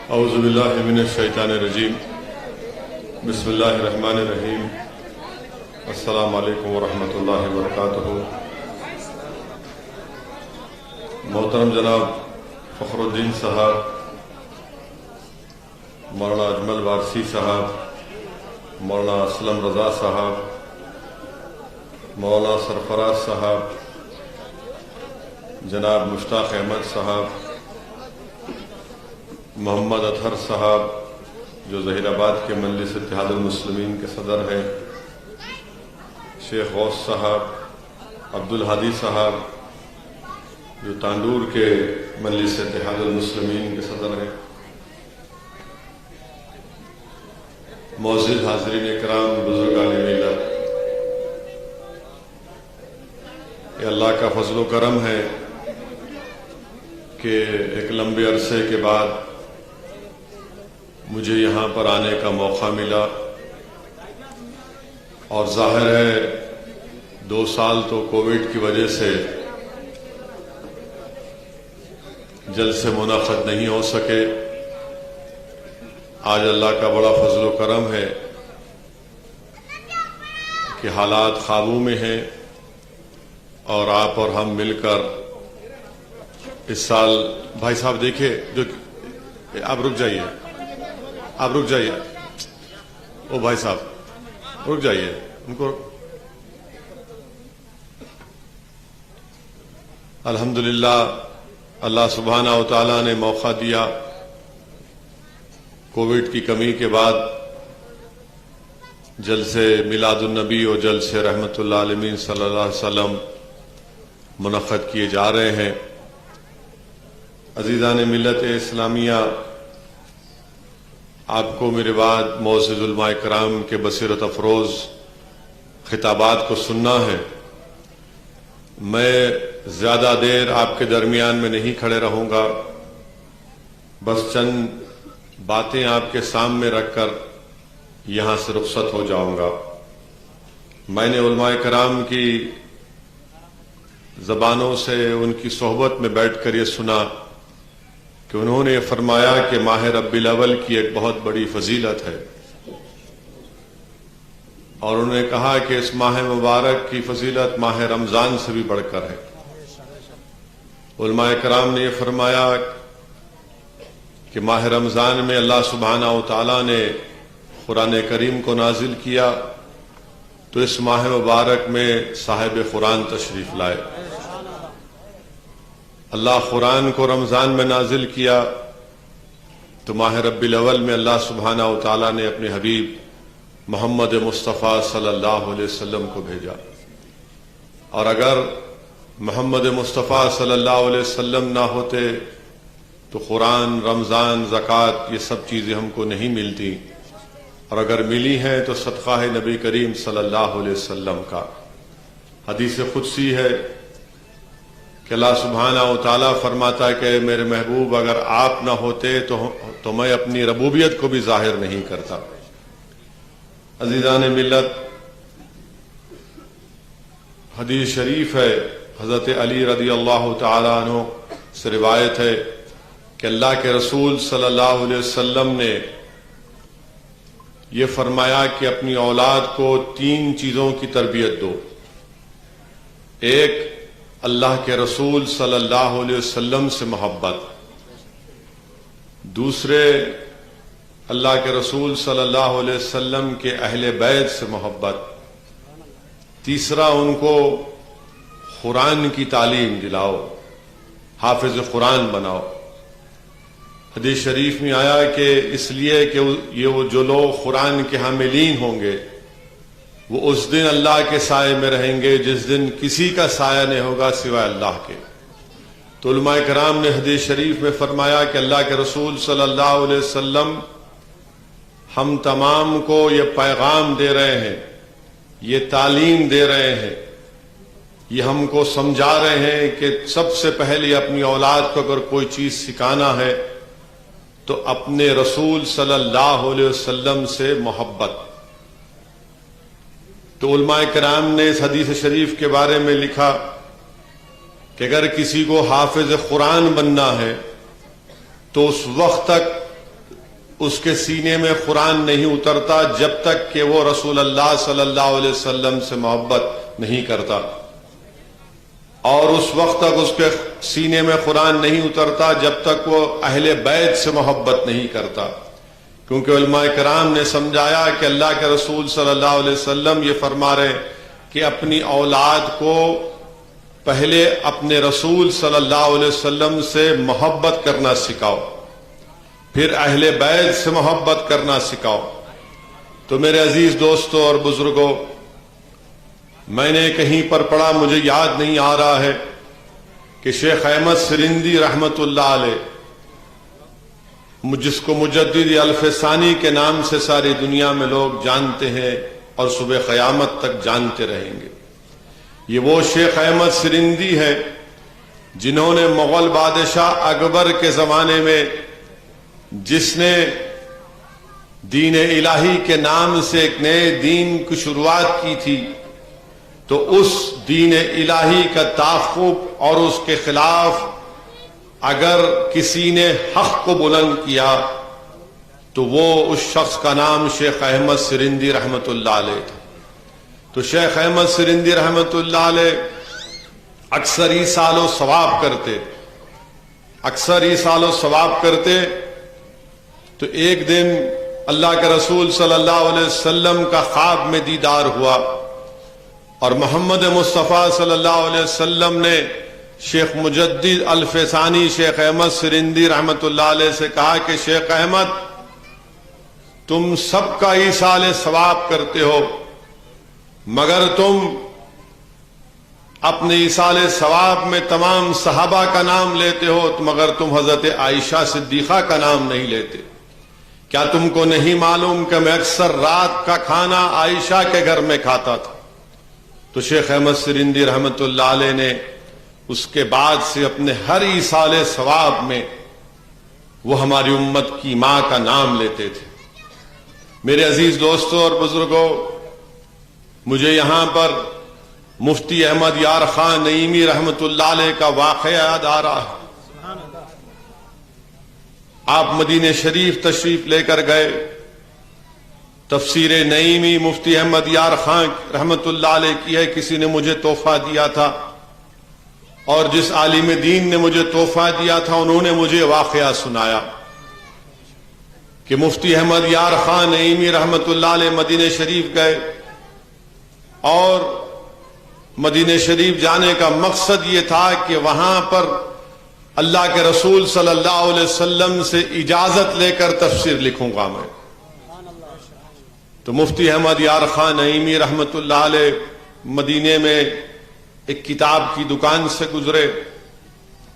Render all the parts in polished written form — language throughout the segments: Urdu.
اعوذ باللہ من الشیطان الرجیم بسم اللہ الرحمن الرحیم السلام علیکم ورحمۃ اللہ وبرکاتہ۔ محترم جناب فخر الدین صاحب، مولانا اجمل وارثی صاحب، مولانا اسلم رضا صاحب، مولانا سرفراز صاحب، جناب مشتاق احمد صاحب، محمد اطہر صاحب جو ظہیر آباد کے مجلس اتحاد المسلمین کے صدر ہیں، شیخ غوث صاحب، عبدالہادی صاحب جو تانڈور کے مجلس اتحاد المسلمین کے صدر ہیں، معزز حاضرین اکرام، بزرگان ملت، یہ اللہ کا فضل و کرم ہے کہ ایک لمبے عرصے کے بعد مجھے یہاں پر آنے کا موقع ملا، اور ظاہر ہے 2 سال تو کووڈ کی وجہ سے جلسے منعقد نہیں ہو سکے۔ آج اللہ کا بڑا فضل و کرم ہے کہ حالات قابو میں ہیں، اور آپ اور ہم مل کر اس سال، بھائی صاحب دیکھیں، جو آپ رک جائیے، آپ رک جائیے، او بھائی صاحب رک جائیے، ان کو الحمدللہ اللہ سبحانہ و تعالیٰ نے موقع دیا۔ کووڈ کی کمی کے بعد جلسے میلاد النبی اور جلسے رحمت اللہ علیہ صلی اللہ علیہ وسلم منعقد کیے جا رہے ہیں۔ عزیزان ملت اسلامیہ، آپ کو میرے بعد معزز علماء کرام کے بصیرت افروز خطابات کو سننا ہے۔ میں زیادہ دیر آپ کے درمیان میں نہیں کھڑے رہوں گا، بس چند باتیں آپ کے سامنے رکھ کر یہاں سے رخصت ہو جاؤں گا۔ میں نے علماء کرام کی زبانوں سے، ان کی صحبت میں بیٹھ کر یہ سنا کہ انہوں نے یہ فرمایا کہ ماہ ربیع الاول کی ایک بہت بڑی فضیلت ہے، اور انہوں نے کہا کہ اس ماہ مبارک کی فضیلت ماہ رمضان سے بھی بڑھ کر ہے۔ علماء کرام نے یہ فرمایا کہ ماہ رمضان میں اللہ سبحانہ و تعالیٰ نے قرآن کریم کو نازل کیا، تو اس ماہ مبارک میں صاحب قرآن تشریف لائے۔ اللہ قرآن کو رمضان میں نازل کیا تو ماہ ربیع الاول میں اللہ سبحانہ و تعالیٰ نے اپنے حبیب محمد مصطفیٰ صلی اللہ علیہ وسلم کو بھیجا، اور اگر محمد مصطفیٰ صلی اللہ علیہ وسلم نہ ہوتے تو قرآن، رمضان، زکوٰۃ یہ سب چیزیں ہم کو نہیں ملتی، اور اگر ملی ہیں تو صدقہ ہے نبی کریم صلی اللہ علیہ وسلم کا۔ حدیث قدسی ہے کہ اللہ سبحانہ و تعالیٰ فرماتا ہے کہ میرے محبوب اگر آپ نہ ہوتے تو میں اپنی ربوبیت کو بھی ظاہر نہیں کرتا۔ عزیزان ملت، حدیث شریف ہے، حضرت علی رضی اللہ تعالیٰ عنہ سے روایت ہے کہ اللہ کے رسول صلی اللہ علیہ وسلم نے یہ فرمایا کہ اپنی اولاد کو 3 چیزوں کی تربیت دو۔ ایک، اللہ کے رسول صلی اللہ علیہ وسلم سے محبت، دوسرے اللہ کے رسول صلی اللہ علیہ وسلم کے اہل بیت سے محبت، تیسرا ان کو قرآن کی تعلیم دلاؤ، حافظ قرآن بناؤ۔ حدیث شریف میں آیا کہ اس لیے کہ یہ جو لوگ قرآن کے حاملین ہوں گے وہ اس دن اللہ کے سائے میں رہیں گے جس دن کسی کا سایہ نہیں ہوگا سوائے اللہ کے۔ تو علماء کرام نے حدیث شریف میں فرمایا کہ اللہ کے رسول صلی اللہ علیہ وسلم ہم تمام کو یہ پیغام دے رہے ہیں، یہ تعلیم دے رہے ہیں، یہ ہم کو سمجھا رہے ہیں کہ سب سے پہلے اپنی اولاد کو اگر کوئی چیز سکھانا ہے تو اپنے رسول صلی اللہ علیہ وسلم سے محبت۔ تو علماء کرام نے اس حدیث شریف کے بارے میں لکھا کہ اگر کسی کو حافظ قرآن بننا ہے تو اس وقت تک اس کے سینے میں قرآن نہیں اترتا جب تک کہ وہ رسول اللہ صلی اللہ علیہ وسلم سے محبت نہیں کرتا، اور اس وقت تک اس کے سینے میں قرآن نہیں اترتا جب تک وہ اہل بیت سے محبت نہیں کرتا، کیونکہ علماء کرام نے سمجھایا کہ اللہ کے رسول صلی اللہ علیہ وسلم یہ فرما رہے کہ اپنی اولاد کو پہلے اپنے رسول صلی اللہ علیہ وسلم سے محبت کرنا سکھاؤ، پھر اہل بیت سے محبت کرنا سکھاؤ۔ تو میرے عزیز دوستوں اور بزرگوں، میں نے کہیں پر پڑھا، مجھے یاد نہیں آ رہا ہے، کہ شیخ احمد سرندی رحمت اللہ علیہ، جس کو مجدد الف ثانی کے نام سے ساری دنیا میں لوگ جانتے ہیں اور صبح قیامت تک جانتے رہیں گے، یہ وہ شیخ احمد سرندی ہے جنہوں نے مغل بادشاہ اکبر کے زمانے میں، جس نے دین الہی کے نام سے ایک نئے دین کی شروعات کی تھی، تو اس دین الہی کا تعاقب اور اس کے خلاف اگر کسی نے حق کو بلند کیا تو وہ اس شخص کا نام شیخ احمد سرندی رحمت اللہ علیہ تھا۔ تو شیخ احمد سرندی رحمت اللہ علیہ اکثر ایصال و ثواب کرتے، تو ایک دن اللہ کے رسول صلی اللہ علیہ وسلم کا خواب میں دیدار ہوا، اور محمد مصطفیٰ صلی اللہ علیہ وسلم نے شیخ مجدد الف ثانی شیخ احمد سرندی رحمت اللہ علیہ سے کہا کہ شیخ احمد، تم سب کا ایصال ثواب کرتے ہو، مگر تم اپنے ایصال ثواب میں تمام صحابہ کا نام لیتے ہو، مگر تم حضرت عائشہ صدیقہ کا نام نہیں لیتے۔ کیا تم کو نہیں معلوم کہ میں اکثر رات کا کھانا عائشہ کے گھر میں کھاتا تھا؟ تو شیخ احمد سرندی رحمت اللہ علیہ نے اس کے بعد سے اپنے ہر ایصال ثواب میں وہ ہماری امت کی ماں کا نام لیتے تھے۔ میرے عزیز دوستوں اور بزرگوں، مجھے یہاں پر مفتی احمد یار خان نعیمی رحمت اللہ علیہ کا واقعہ یاد آ رہا ہے۔ آپ مدینہ شریف تشریف لے کر گئے، تفسیر نعیمی مفتی احمد یار خان رحمت اللہ علیہ کی ہے، کسی نے مجھے تحفہ دیا تھا، اور جس عالم دین نے مجھے تحفہ دیا تھا انہوں نے مجھے واقعہ سنایا کہ مفتی احمد یار خان نعیمی رحمت اللہ علیہ مدینہ شریف گئے، اور مدینہ شریف جانے کا مقصد یہ تھا کہ وہاں پر اللہ کے رسول صلی اللہ علیہ وسلم سے اجازت لے کر تفسیر لکھوں گا میں۔ تو مفتی احمد یار خان نعیمی رحمت اللہ علیہ مدینے میں ایک کتاب کی دکان سے گزرے،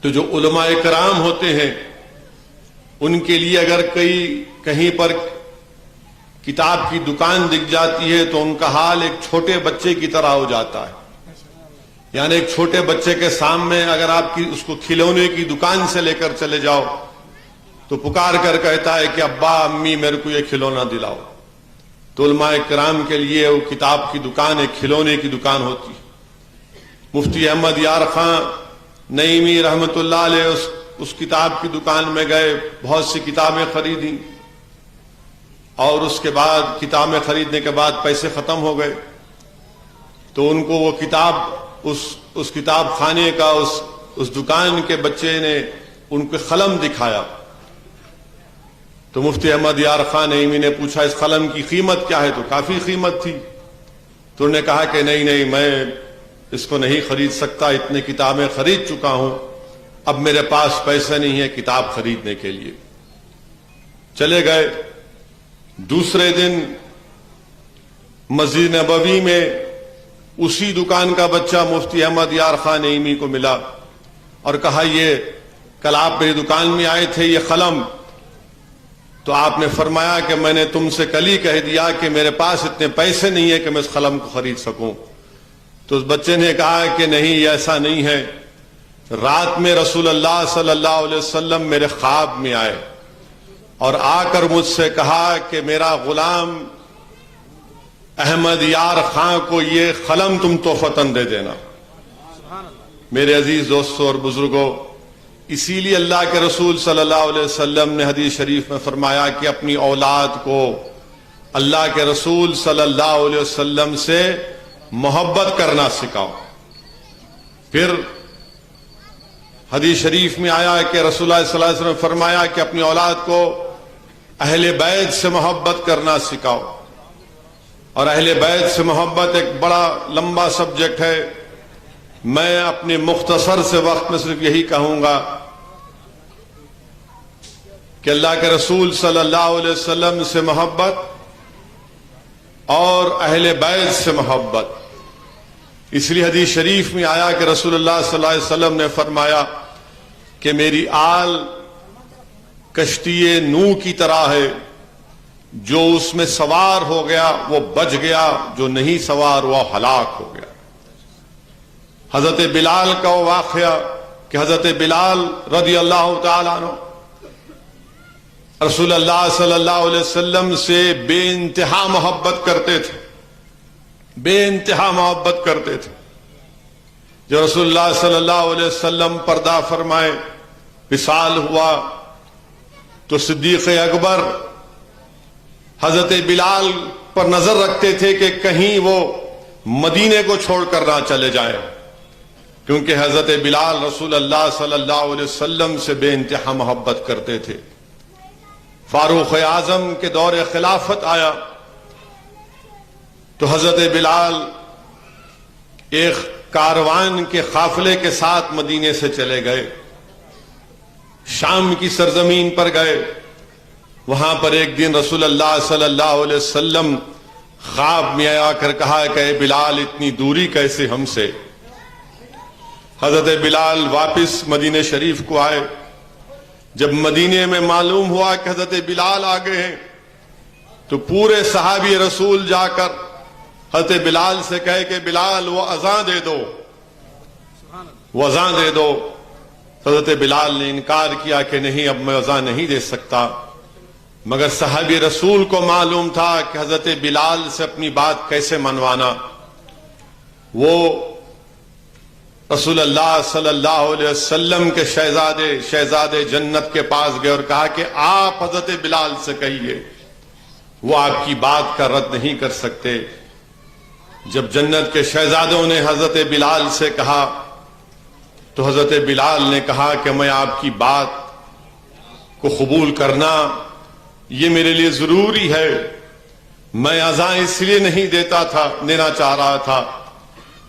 تو جو علماء کرام ہوتے ہیں ان کے لیے اگر کہیں پر کتاب کی دکان دکھ جاتی ہے تو ان کا حال ایک چھوٹے بچے کی طرح ہو جاتا ہے، یعنی ایک چھوٹے بچے کے سامنے اگر آپ اس کو کھلونے کی دکان سے لے کر چلے جاؤ تو پکار کر کہتا ہے کہ ابا امی میرے کو یہ کھلونا دلاؤ۔ تو علماء کرام کے لیے وہ کتاب کی دکان ایک کھلونے کی دکان ہوتی ہے۔ مفتی احمد یار خان نعیمی رحمت اللہ علیہ اس کتاب کی دکان میں گئے، بہت سی کتابیں خریدیں، اور اس کے بعد کتابیں خریدنے کے بعد پیسے ختم ہو گئے، تو ان کو وہ کتاب اس کتاب خانے کا اس دکان کے بچے نے ان کو قلم دکھایا۔ تو مفتی احمد یار خان نعیمی نے پوچھا اس قلم کی قیمت کیا ہے؟ تو کافی قیمت تھی۔ تو انہوں نے کہا کہ نہیں میں اس کو نہیں خرید سکتا، اتنے کتابیں خرید چکا ہوں، اب میرے پاس پیسے نہیں ہے کتاب خریدنے کے لیے۔ چلے گئے۔ دوسرے دن مسجد نبوی میں اسی دکان کا بچہ مفتی احمد یار خان نعیمی کو ملا اور کہا یہ کل آپ میری دکان میں آئے تھے، یہ قلم، تو آپ نے فرمایا کہ میں نے تم سے کل ہی کہہ دیا کہ میرے پاس اتنے پیسے نہیں ہے کہ میں اس قلم کو خرید سکوں۔ تو اس بچے نے کہا کہ نہیں، ایسا نہیں ہے، رات میں رسول اللہ صلی اللہ علیہ وسلم میرے خواب میں آئے اور آ کر مجھ سے کہا کہ میرا غلام احمد یار خان کو یہ قلم تم تحفتاً دے دینا۔ میرے عزیز دوستوں اور بزرگوں، اسی لیے اللہ کے رسول صلی اللہ علیہ وسلم نے حدیث شریف میں فرمایا کہ اپنی اولاد کو اللہ کے رسول صلی اللہ علیہ وسلم سے محبت کرنا سکھاؤ۔ پھر حدیث شریف میں آیا کہ رسول اللہ صلی اللہ علیہ وسلم نے فرمایا کہ اپنی اولاد کو اہل بیت سے محبت کرنا سکھاؤ۔ اور اہل بیت سے محبت ایک بڑا لمبا سبجیکٹ ہے، میں اپنے مختصر سے وقت میں صرف یہی کہوں گا کہ اللہ کے رسول صلی اللہ علیہ وسلم سے محبت اور اہل بیت سے محبت۔ اس لیے حدیث شریف میں آیا کہ رسول اللہ صلی اللہ علیہ وسلم نے فرمایا کہ میری آل کشتی نوح کی طرح ہے، جو اس میں سوار ہو گیا وہ بچ گیا، جو نہیں سوار وہ ہلاک ہو گیا۔ حضرت بلال کا وہ واقعہ کہ حضرت بلال رضی اللہ تعالیٰ عنہ رسول اللہ صلی اللہ علیہ وسلم سے بے انتہا محبت کرتے تھے، بے انتہا محبت کرتے تھے۔ جو رسول اللہ صلی اللہ علیہ وسلم پردہ فرمائے، وصال ہوا، تو صدیق اکبر حضرت بلال پر نظر رکھتے تھے کہ کہیں وہ مدینے کو چھوڑ کر نہ چلے جائیں، کیونکہ حضرت بلال رسول اللہ صلی اللہ علیہ وسلم سے بے انتہا محبت کرتے تھے۔ فاروق اعظم کے دور خلافت آیا تو حضرت بلال ایک کاروان کے قافلے کے ساتھ مدینے سے چلے گئے، شام کی سرزمین پر گئے۔ وہاں پر ایک دن رسول اللہ صلی اللہ علیہ وسلم خواب میں آ کر کہا کہ اے بلال اتنی دوری کیسے ہم سے؟ حضرت بلال واپس مدینہ شریف کو آئے۔ جب مدینے میں معلوم ہوا کہ حضرت بلال آ گئے ہیں تو پورے صحابی رسول جا کر حضرت بلال سے کہے کہ بلال وہ اذان دے دو، وہ اذان دے دو۔ حضرت بلال نے انکار کیا کہ نہیں، اب میں اذان نہیں دے سکتا۔ مگر صحابی رسول کو معلوم تھا کہ حضرت بلال سے اپنی بات کیسے منوانا۔ وہ رسول اللہ صلی اللہ علیہ وسلم کے شہزادے جنت کے پاس گئے اور کہا کہ آپ حضرت بلال سے کہیے، وہ آپ کی بات کا رد نہیں کر سکتے۔ جب جنت کے شہزادوں نے حضرت بلال سے کہا تو حضرت بلال نے کہا کہ میں آپ کی بات کو قبول کرنا یہ میرے لیے ضروری ہے۔ میں اذان اس لیے نہیں دینا چاہ رہا تھا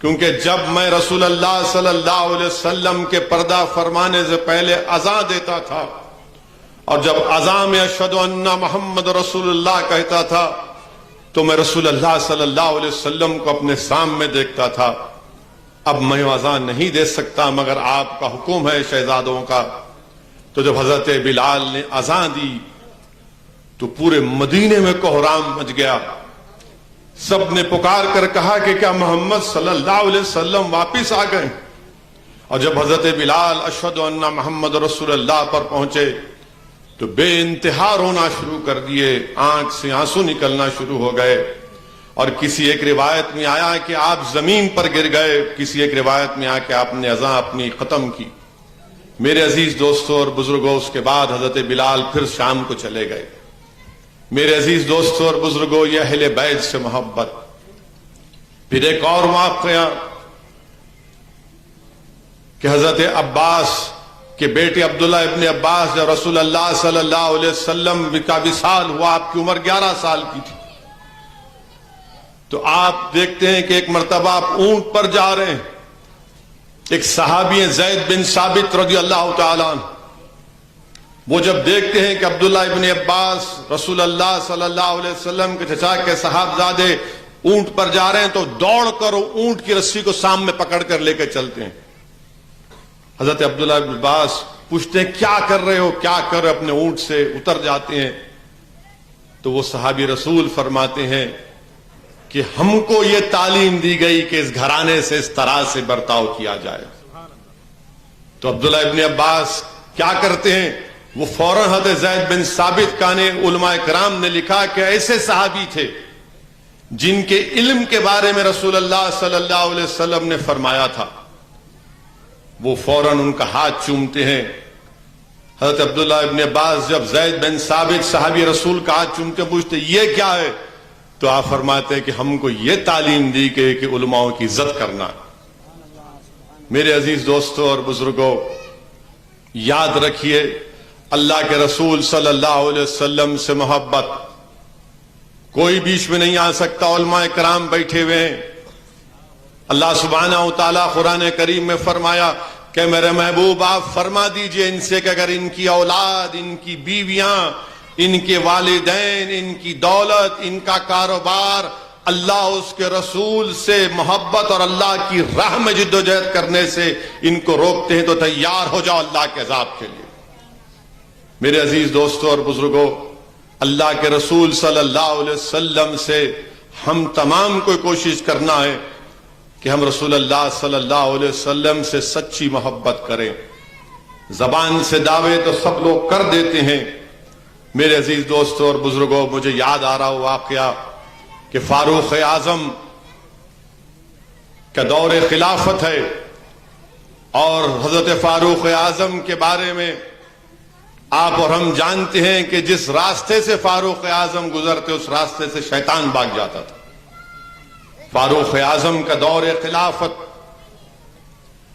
کیونکہ جب میں رسول اللہ صلی اللہ علیہ وسلم کے پردہ فرمانے سے پہلے اذان دیتا تھا اور جب اذان میں اشہد ان محمد رسول اللہ کہتا تھا تو میں رسول اللہ صلی اللہ علیہ وسلم کو اپنے سامنے دیکھتا تھا۔ اب میں اذان نہیں دے سکتا مگر آپ کا حکم ہے شہزادوں کا۔ تو جب حضرت بلال نے اذان دی تو پورے مدینے میں کوہرام مچ گیا۔ سب نے پکار کر کہا کہ کیا محمد صلی اللہ علیہ وسلم واپس آ گئے؟ اور جب حضرت بلال اشہد ان محمد رسول اللہ پر پہنچے تو بے انتہا رونا شروع کر دیے، آنکھ سے آنسو نکلنا شروع ہو گئے۔ اور کسی ایک روایت میں آیا کہ آپ زمین پر گر گئے، کسی ایک روایت میں آیا کہ آپ نے اذان اپنی ختم کی۔ میرے عزیز دوستوں اور بزرگوں، اس کے بعد حضرت بلال پھر شام کو چلے گئے۔ میرے عزیز دوستوں اور بزرگوں، یہ اہل بیت سے محبت۔ پھر ایک اور واقعہ کہ حضرت عباس کے بیٹے عبداللہ ابن عباس جب رسول اللہ صلی اللہ علیہ وسلم کا وصال ہوا، آپ کی عمر 11 سال کی تھی، تو آپ دیکھتے ہیں کہ ایک مرتبہ آپ اونٹ پر جا رہے ہیں۔ ایک صحابی ہیں زید بن ثابت رضی اللہ تعالیٰ عنہ، وہ جب دیکھتے ہیں کہ عبداللہ ابن عباس رسول اللہ صلی اللہ علیہ وسلم کے چچا کے صاحبزادے اونٹ پر جا رہے ہیں تو دوڑ کر اونٹ کی رسی کو سامنے پکڑ کر لے کے چلتے ہیں۔ حضرت عبداللہ ابن عباس پوچھتے ہیں کیا کر رہے ہو، کیا کر رہے؟ اپنے اونٹ سے اتر جاتے ہیں تو وہ صحابی رسول فرماتے ہیں کہ ہم کو یہ تعلیم دی گئی کہ اس گھرانے سے اس طرح سے برتاؤ کیا جائے۔ تو عبداللہ ابن عباس کیا کرتے ہیں؟ وہ فوراً حضرت زید بن ثابت کا نے علماء کرام نے لکھا کہ ایسے صحابی تھے جن کے علم کے بارے میں رسول اللہ صلی اللہ علیہ وسلم نے فرمایا تھا۔ وہ فوراً ان کا ہاتھ چومتے ہیں حضرت عبداللہ ابن عباس جب زید بن ثابت صحابی رسول کا ہاتھ چوم کے پوچھتے یہ کیا ہے، تو آپ فرماتے ہیں کہ ہم کو یہ تعلیم دی کہ علماؤں کی عزت کرنا۔ میرے عزیز دوستوں اور بزرگوں، یاد رکھیے اللہ کے رسول صلی اللہ علیہ وسلم سے محبت کوئی بیچ میں نہیں آ سکتا۔ علماء کرام بیٹھے ہوئے ہیں، اللہ سبحانہ و تعالیٰ قرآن کریم میں فرمایا کہ میرے محبوب آپ فرما دیجئے ان سے کہ اگر ان کی اولاد، ان کی بیویاں، ان کے والدین، ان کی دولت، ان کا کاروبار اللہ اس کے رسول سے محبت اور اللہ کی راہ میں جد و جہد کرنے سے ان کو روکتے ہیں تو تیار ہو جاؤ اللہ کے عذاب کے لیے۔ میرے عزیز دوستوں اور بزرگوں، اللہ کے رسول صلی اللہ علیہ وسلم سے ہم تمام کو کوشش کرنا ہے کہ ہم رسول اللہ صلی اللہ علیہ وسلم سے سچی محبت کریں۔ زبان سے دعوے تو سب لوگ کر دیتے ہیں۔ میرے عزیز دوستوں اور بزرگوں، مجھے یاد آ رہا واقعہ کہ فاروق اعظم کا دور خلافت ہے، اور حضرت فاروق اعظم کے بارے میں آپ اور ہم جانتے ہیں کہ جس راستے سے فاروق اعظم گزرتے اس راستے سے شیطان بھاگ جاتا تھا۔ فاروق اعظم کا دور خلافت،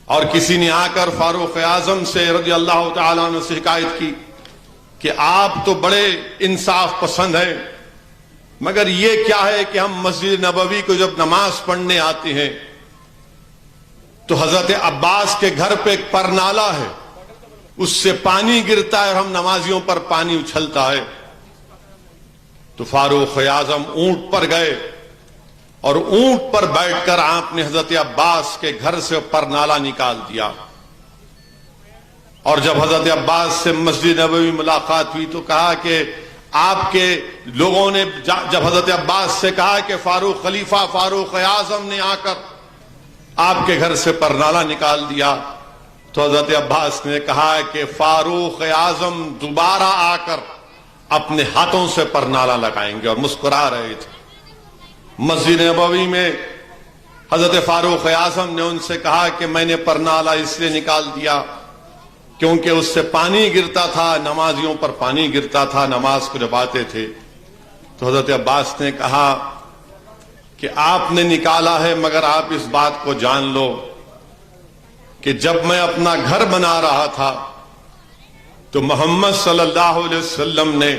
اور کسی نے آ کر فاروق اعظم سے رضی اللہ تعالیٰ عنہ سے شکایت کی کہ آپ تو بڑے انصاف پسند ہیں، مگر یہ کیا ہے کہ ہم مسجد نبوی کو جب نماز پڑھنے آتے ہیں تو حضرت عباس کے گھر پہ ایک پرنالہ ہے، اس سے پانی گرتا ہے اور ہم نمازیوں پر پانی اچھلتا ہے۔ تو فاروق اعظم اونٹ پر گئے اور اونٹ پر بیٹھ کر آپ نے حضرت عباس کے گھر سے پرنالہ نکال دیا، اور جب حضرت عباس سے مسجد نبوی ملاقات ہوئی تو کہا کہ آپ کے لوگوں نے جب حضرت عباس سے کہا کہ فاروق خلیفہ فاروق اعظم نے آ کر آپ کے گھر سے پرنالہ نکال دیا، تو حضرت عباس نے کہا کہ فاروق اعظم دوبارہ آ کر اپنے ہاتھوں سے پرنالہ لگائیں گے، اور مسکرا رہے تھے۔ مسجد نبوی میں حضرت فاروق اعظم نے ان سے کہا کہ میں نے پرنالہ اس لیے نکال دیا کیونکہ اس سے پانی گرتا تھا، نمازیوں پر پانی گرتا تھا نماز کو جب آتے تھے۔ تو حضرت عباس نے کہا کہ آپ نے نکالا ہے، مگر آپ اس بات کو جان لو کہ جب میں اپنا گھر بنا رہا تھا تو محمد صلی اللہ علیہ وسلم نے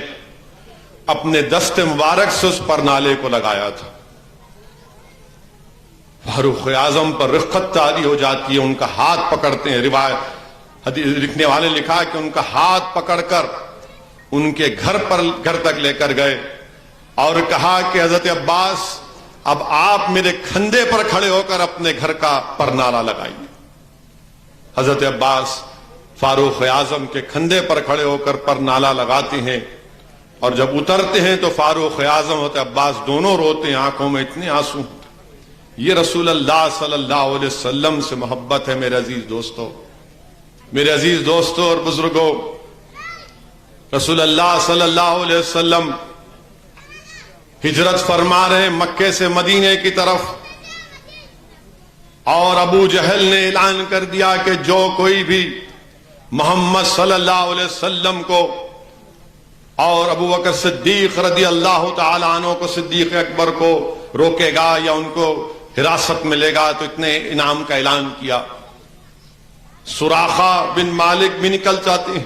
اپنے دست مبارک سے اس پرنالے کو لگایا تھا۔ فاروق اعظم پر رقت طاری ہو جاتی ہے، ان کا ہاتھ پکڑتے ہیں۔ روایت لکھنے والے لکھا کہ ان کا ہاتھ پکڑ کر ان کے گھر تک لے کر گئے اور کہا کہ حضرت عباس اب آپ میرے کھندے پر کھڑے ہو کر اپنے گھر کا پرنالہ لگائیے۔ حضرت عباس فاروق اعظم کے کھندے پر کھڑے ہو کر پرنالہ لگاتے ہیں، اور جب اترتے ہیں تو فاروق اعظم حضرت عباس دونوں روتے ہیں، آنکھوں میں اتنے آنسو۔ یہ رسول اللہ صلی اللہ علیہ وسلم سے محبت ہے میرے عزیز دوستوں۔ میرے عزیز دوستوں اور بزرگوں، رسول اللہ صلی اللہ علیہ وسلم ہجرت فرما رہے مکے سے مدینے کی طرف، اور ابو جہل نے اعلان کر دیا کہ جو کوئی بھی محمد صلی اللہ علیہ وسلم کو اور ابو بکر صدیق رضی اللہ تعالی عنہ کو، صدیق اکبر کو روکے گا یا ان کو حراست ملے گا تو اتنے انعام کا اعلان کیا۔ سراخہ بن مالک بھی نکل جاتے ہیں،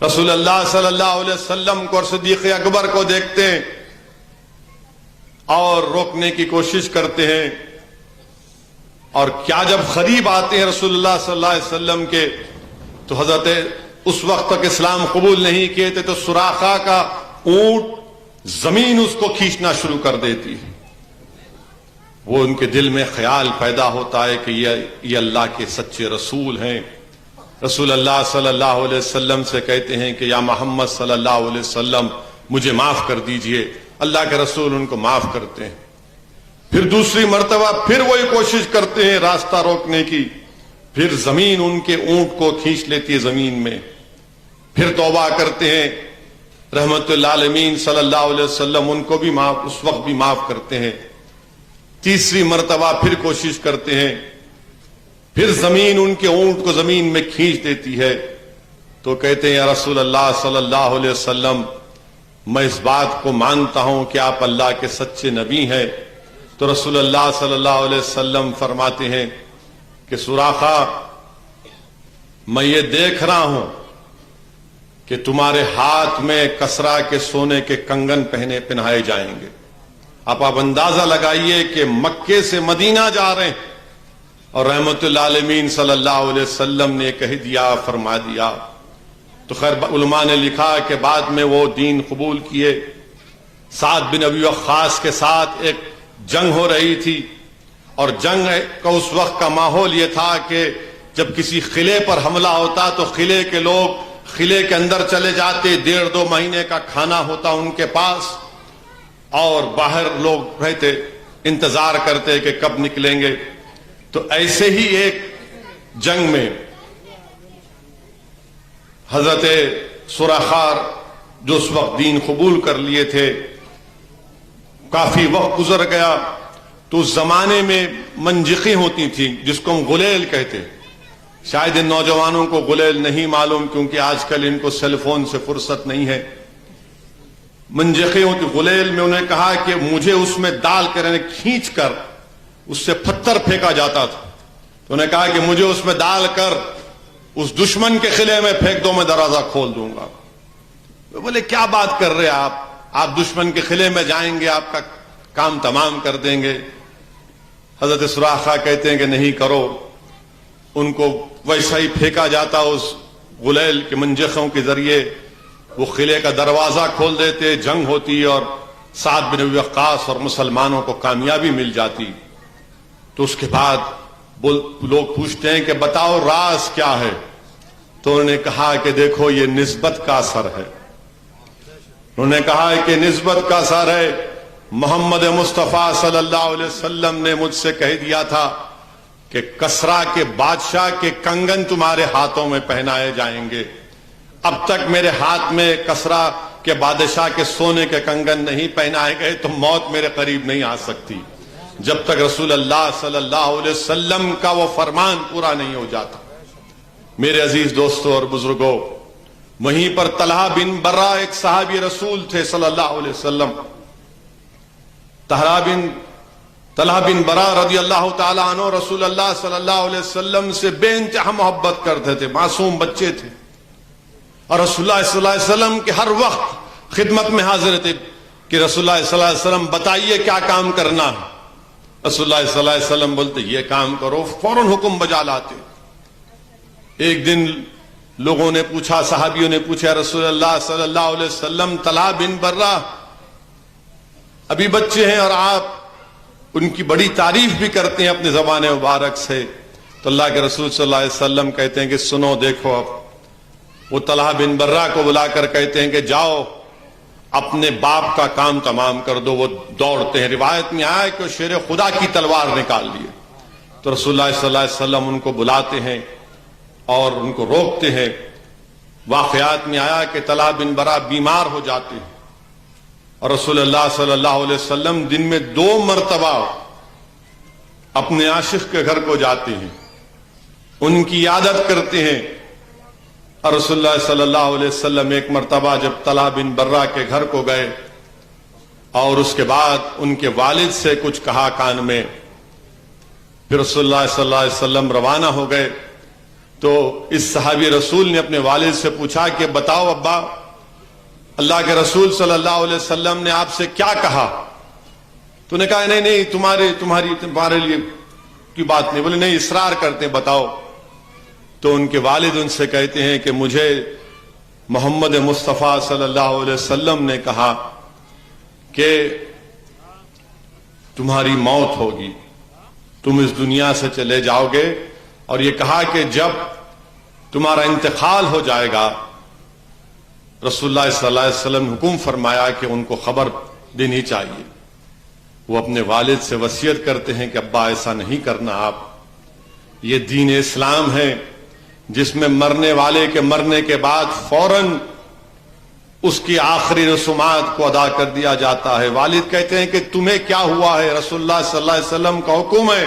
رسول اللہ صلی اللہ علیہ وسلم کو اور صدیق اکبر کو دیکھتے ہیں اور روکنے کی کوشش کرتے ہیں، اور کیا جب قریب آتے ہیں رسول اللہ صلی اللہ علیہ وسلم کے تو حضرت اس وقت تک اسلام قبول نہیں کیے تھے، تو سراخہ کا اونٹ زمین اس کو کھینچنا شروع کر دیتی ہے۔ وہ ان کے دل میں خیال پیدا ہوتا ہے کہ یہ اللہ کے سچے رسول ہیں۔ رسول اللہ صلی اللہ علیہ وسلم سے کہتے ہیں کہ یا محمد صلی اللہ علیہ وسلم مجھے معاف کر دیجئے۔ اللہ کے رسول ان کو معاف کرتے ہیں۔ پھر دوسری مرتبہ پھر وہی کوشش کرتے ہیں راستہ روکنے کی، پھر زمین ان کے اونٹ کو کھینچ لیتی ہے زمین میں۔ پھر توبہ کرتے ہیں، رحمت للعالمین صلی اللہ علیہ وسلم ان کو بھی اس وقت بھی معاف کرتے ہیں۔ تیسری مرتبہ پھر کوشش کرتے ہیں، پھر زمین ان کے اونٹ کو زمین میں کھینچ دیتی ہے۔ تو کہتے ہیں یا رسول اللہ صلی اللہ علیہ وسلم میں اس بات کو مانتا ہوں کہ آپ اللہ کے سچے نبی ہیں. تو رسول اللہ صلی اللہ علیہ وسلم فرماتے ہیں کہ سراخا میں یہ دیکھ رہا ہوں کہ تمہارے ہاتھ میں کسرا کے سونے کے کنگن پہنائے جائیں گے. آپ اندازہ لگائیے کہ مکے سے مدینہ جا رہے ہیں اور رحمت العالمین صلی اللہ علیہ وسلم نے کہہ دیا، فرما دیا. تو خیر علماء نے لکھا کہ بعد میں وہ دین قبول کیے. سعد بن ابی وقاص کے ساتھ ایک جنگ ہو رہی تھی اور جنگ کا اس وقت کا ماحول یہ تھا کہ جب کسی قلعے پر حملہ ہوتا تو قلعے کے لوگ قلعے کے اندر چلے جاتے. 1.5-2 مہینے کا کھانا ہوتا ان کے پاس اور باہر لوگ رہتے انتظار کرتے کہ کب نکلیں گے. تو ایسے ہی ایک جنگ میں حضرت سراخار جو اس وقت دین قبول کر لیے تھے، کافی وقت گزر گیا تو اس زمانے میں منجقیں ہوتی تھیں جس کو ہم غلیل کہتے. شاید ان نوجوانوں کو غلیل نہیں معلوم کیونکہ آج کل ان کو سیل فون سے فرصت نہیں ہے. منجقیں ہوتی. غلیل میں انہیں کہا کہ مجھے اس میں ڈال کر کھینچ کر اس سے پتھر پھینکا جاتا تھا. تو انہیں کہا کہ مجھے اس میں ڈال کر اس دشمن کے قلعے میں پھینک دو، میں دروازہ کھول دوں گا. بولے کیا بات کر رہے آپ دشمن کے قلعے میں جائیں گے، آپ کا کام تمام کر دیں گے. حضرت سراخا کہتے ہیں کہ نہیں کرو. ان کو ویسا ہی پھینکا جاتا اس غلیل کے منجقوں کے ذریعے. وہ قلعے کا دروازہ کھول دیتے، جنگ ہوتی اور سعد بن ابی وقاص اور مسلمانوں کو کامیابی مل جاتی. تو اس کے بعد لوگ پوچھتے ہیں کہ بتاؤ راز کیا ہے. تو انہوں نے کہا کہ دیکھو یہ نسبت کا اثر ہے. انہوں نے کہا کہ نسبت کا اثر ہے. محمد مصطفیٰ صلی اللہ علیہ وسلم نے مجھ سے کہہ دیا تھا کہ کسرا کے بادشاہ کے کنگن تمہارے ہاتھوں میں پہنائے جائیں گے. اب تک میرے ہاتھ میں کسرا کے بادشاہ کے سونے کے کنگن نہیں پہنائے گئے تو موت میرے قریب نہیں آ سکتی جب تک رسول اللہ صلی اللہ علیہ وسلم کا وہ فرمان پورا نہیں ہو جاتا. میرے عزیز دوستوں اور بزرگوں، وہیں پر طلحہ بن برہ ایک صحابی رسول تھے صلی اللہ علیہ وسلم. طلحہ بن برہ رضی اللہ تعالیٰ عنہ رسول اللہ صلی اللہ علیہ وسلم سے بے انتہا محبت کرتے تھے. معصوم بچے تھے اور رسول اللہ صلی اللہ علیہ وسلم کے ہر وقت خدمت میں حاضر تھے کہ رسول اللہ صلی اللہ علیہ وسلم بتائیے کیا کام کرنا ہے. رسول اللہ صلی اللہ علیہ وسلم بولتے یہ کام کرو، فوراً حکم بجا لاتے. ایک دن لوگوں نے پوچھا، صحابیوں نے پوچھا رسول اللہ صلی اللہ علیہ وسلم طلحہ بن برہ ابھی بچے ہیں اور آپ ان کی بڑی تعریف بھی کرتے ہیں اپنی زبان مبارک سے. تو اللہ کے رسول صلی اللہ علیہ وسلم کہتے ہیں کہ سنو دیکھو. اب وہ طلحہ بن برہ کو بلا کر کہتے ہیں کہ جاؤ اپنے باپ کا کام تمام کر دو. وہ دوڑتے ہیں. روایت میں آیا کہ وہ شیر خدا کی تلوار نکال لیے. تو رسول اللہ صلی اللہ علیہ وسلم ان کو بلاتے ہیں اور ان کو روکتے ہیں. واقعات میں آیا کہ طلحہ بن برہ بیمار ہو جاتے ہیں اور رسول اللہ صلی اللہ علیہ وسلم دن میں 2 مرتبہ اپنے عاشق کے گھر کو جاتے ہیں، ان کی عیادت کرتے ہیں. اور رسول اللہ صلی اللہ علیہ وسلم ایک مرتبہ جب طلحہ بن برہ کے گھر کو گئے اور اس کے بعد ان کے والد سے کچھ کہا کان میں، پھر رسول اللہ صلی اللہ علیہ وسلم روانہ ہو گئے. تو اس صحابی رسول نے اپنے والد سے پوچھا کہ بتاؤ ابا، اللہ کے رسول صلی اللہ علیہ وسلم نے آپ سے کیا کہا؟ تو نے کہا نہیں تمہارے لیے کی بات نہیں. بولے نہیں، اصرار کرتے ہیں بتاؤ. تو ان کے والد ان سے کہتے ہیں کہ مجھے محمد مصطفیٰ صلی اللہ علیہ وسلم نے کہا کہ تمہاری موت ہوگی، تم اس دنیا سے چلے جاؤ گے، اور یہ کہا کہ جب تمہارا انتقال ہو جائے گا رسول اللہ صلی اللہ علیہ وسلم نے حکم فرمایا کہ ان کو خبر دینی چاہیے. وہ اپنے والد سے وصیت کرتے ہیں کہ ابا ایسا نہیں کرنا آپ. یہ دین اسلام ہے جس میں مرنے والے کے مرنے کے بعد فوراً اس کی آخری رسومات کو ادا کر دیا جاتا ہے. والد کہتے ہیں کہ تمہیں کیا ہوا ہے؟ رسول اللہ صلی اللہ علیہ وسلم کا حکم ہے.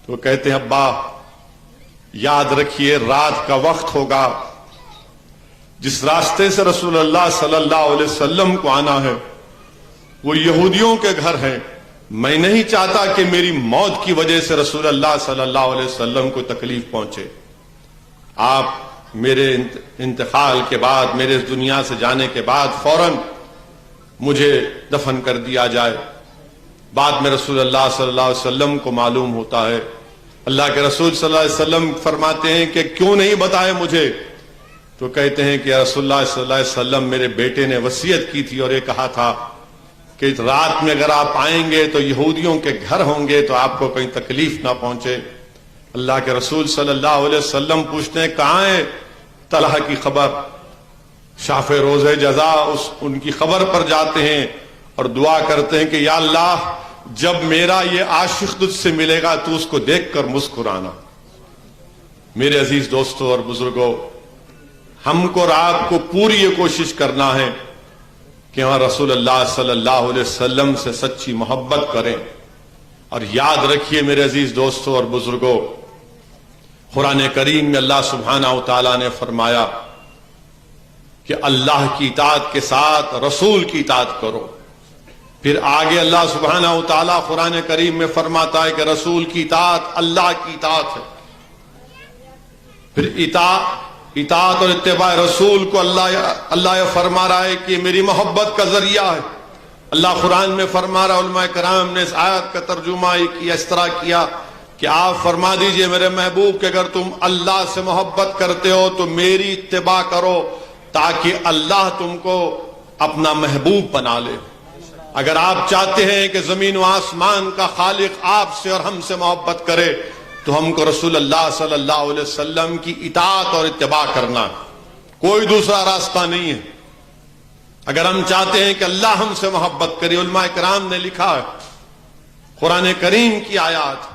تو کہتے ہیں ابا یاد رکھیے رات کا وقت ہوگا جس راستے سے رسول اللہ صلی اللہ علیہ وسلم کو آنا ہے وہ یہودیوں کے گھر ہیں. میں نہیں چاہتا کہ میری موت کی وجہ سے رسول اللہ صلی اللہ علیہ وسلم کو تکلیف پہنچے. آپ میرے انتقال کے بعد، میرے اس دنیا سے جانے کے بعد فوراً مجھے دفن کر دیا جائے. بعد میں رسول اللہ صلی اللہ علیہ وسلم کو معلوم ہوتا ہے. اللہ کے رسول صلی اللہ علیہ وسلم فرماتے ہیں کہ کیوں نہیں بتائے مجھے؟ تو کہتے ہیں کہ رسول اللہ صلی اللہ علیہ وسلم میرے بیٹے نے وصیت کی تھی اور یہ کہا تھا کہ رات میں اگر آپ آئیں گے تو یہودیوں کے گھر ہوں گے تو آپ کو کہیں تکلیف نہ پہنچے. اللہ کے رسول صلی اللہ علیہ وسلم پوچھتے ہیں کہاں ہے طلحہ کی خبر؟ شاف روز جزا ان کی خبر پر جاتے ہیں اور دعا کرتے ہیں کہ یا اللہ جب میرا یہ عاشق تجھ سے ملے گا تو اس کو دیکھ کر مسکرانا. میرے عزیز دوستوں اور بزرگوں، ہم کو اور آپ کو پوری یہ کوشش کرنا ہے کہ ہم رسول اللہ صلی اللہ علیہ وسلم سے سچی محبت کریں. اور یاد رکھیے میرے عزیز دوستوں اور بزرگوں، قرآن کریم میں اللہ سبحانہ و تعالیٰ نے فرمایا کہ اللہ کی اطاعت کے ساتھ رسول کی اطاعت کرو. پھر آگے اللہ سبحانہ و تعالیٰ قرآن کریم میں فرماتا ہے کہ رسول کی اطاعت اللہ کی اطاعت ہے. پھر اطاعت اور اتباع رسول کو اللہ فرما رہا ہے کہ میری محبت کا ذریعہ ہے. اللہ قرآن میں فرما رہا ہے، علماء کرام نے اس آیت کا ترجمہ اس طرح کیا کہ آپ فرما دیجئے میرے محبوب کہ اگر تم اللہ سے محبت کرتے ہو تو میری اتباع کرو تاکہ اللہ تم کو اپنا محبوب بنا لے. اگر آپ چاہتے ہیں کہ زمین و آسمان کا خالق آپ سے اور ہم سے محبت کرے تو ہم کو رسول اللہ صلی اللہ علیہ وسلم کی اطاعت اور اتباع کرنا، کوئی دوسرا راستہ نہیں ہے. اگر ہم چاہتے ہیں کہ اللہ ہم سے محبت کرے، علماء کرام نے لکھا ہے قرآن کریم کی آیات.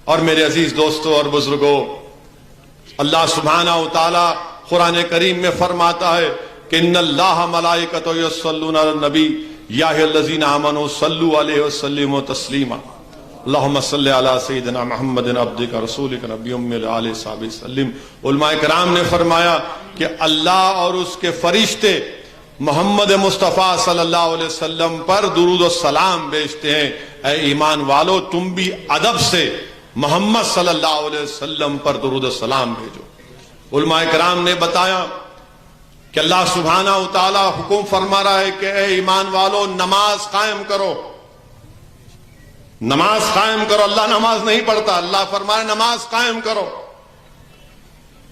اور میرے عزیز دوستوں اور بزرگوں، اللہ سبحانہ و تعالی قرآن کریم میں فرماتا ہے کہ ان اللہ ملائکۃ یصلون علی النبی یا ایھا الذین آمنوا صلوا علیہ وسلموا تسلیما. اللہم صلی علی سیدنا محمد عبدک رسولک نبی ام علیہ صحابہ وسلم. علماء کرام نے فرمایا کہ اللہ اور اس کے فرشتے محمد مصطفیٰ صلی اللہ علیہ وسلم پر درود و سلام بھیجتے ہیں. اے ایمان والو تم بھی ادب سے محمد صلی اللہ علیہ وسلم پر درود و سلام بھیجو. علماء کرام نے بتایا کہ اللہ سبحانہ و تعالی حکم فرما رہا ہے کہ اے ایمان والو نماز قائم کرو، نماز قائم کرو. اللہ نماز نہیں پڑھتا، اللہ فرمائے نماز قائم کرو.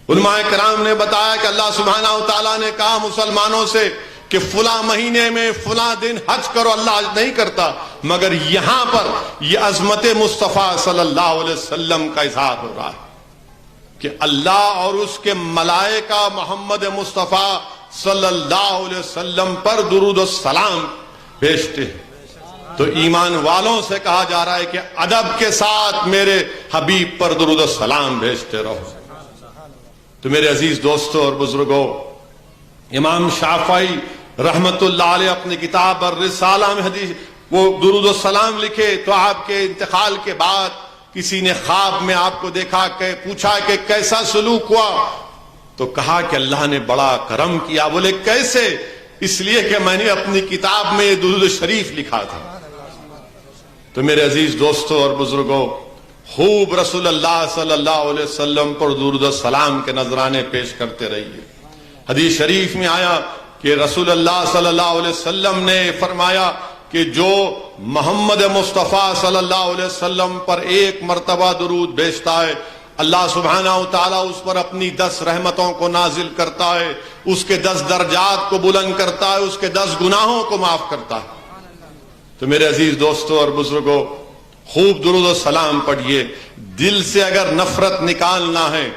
علماء کرام نے بتایا کہ اللہ سبحانہ و تعالیٰ نے کہا مسلمانوں سے کہ فلاں مہینے میں فلاں دن حج کرو. اللہ حج نہیں کرتا، مگر یہاں پر یہ عظمت مصطفیٰ صلی اللہ علیہ وسلم کا اظہار ہو رہا ہے کہ اللہ اور اس کے ملائکہ محمد مصطفیٰ صلی اللہ علیہ وسلم پر درود و سلام بھیجتے ہیں. تو ایمان والوں سے کہا جا رہا ہے کہ ادب کے ساتھ میرے حبیب پر درود و سلام بھیجتے رہو. تو میرے عزیز دوستوں اور بزرگوں، امام شافعی رحمت اللہ علیہ اپنی کتاب الرسالہ میں حدیث وہ درود و سلام لکھے تو آپ کے انتقال کے بعد کسی نے خواب میں آپ کو دیکھا کہ پوچھا کہ کیسا سلوک ہوا؟ تو کہا کہ اللہ نے بڑا کرم کیا. بولے کیسے؟ اس لیے کہ میں نے اپنی کتاب میں یہ درود شریف لکھا تھا. تو میرے عزیز دوستوں اور بزرگوں، خوب رسول اللہ صلی اللہ علیہ وسلم پر درود و سلام کے نذرانے پیش کرتے رہیے. حدیث شریف میں آیا کہ رسول اللہ صلی اللہ علیہ وسلم نے فرمایا کہ جو محمد مصطفیٰ صلی اللہ علیہ وسلم پر ایک مرتبہ درود بھیجتا ہے اللہ سبحانہ و تعالیٰ اس پر اپنی 10 رحمتوں کو نازل کرتا ہے، اس کے 10 درجات کو بلند کرتا ہے، اس کے 10 گناہوں کو معاف کرتا ہے. تو میرے عزیز دوستوں اور بزرگوں، خوب درود و سلام پڑھیے. دل سے اگر نفرت نکالنا ہے،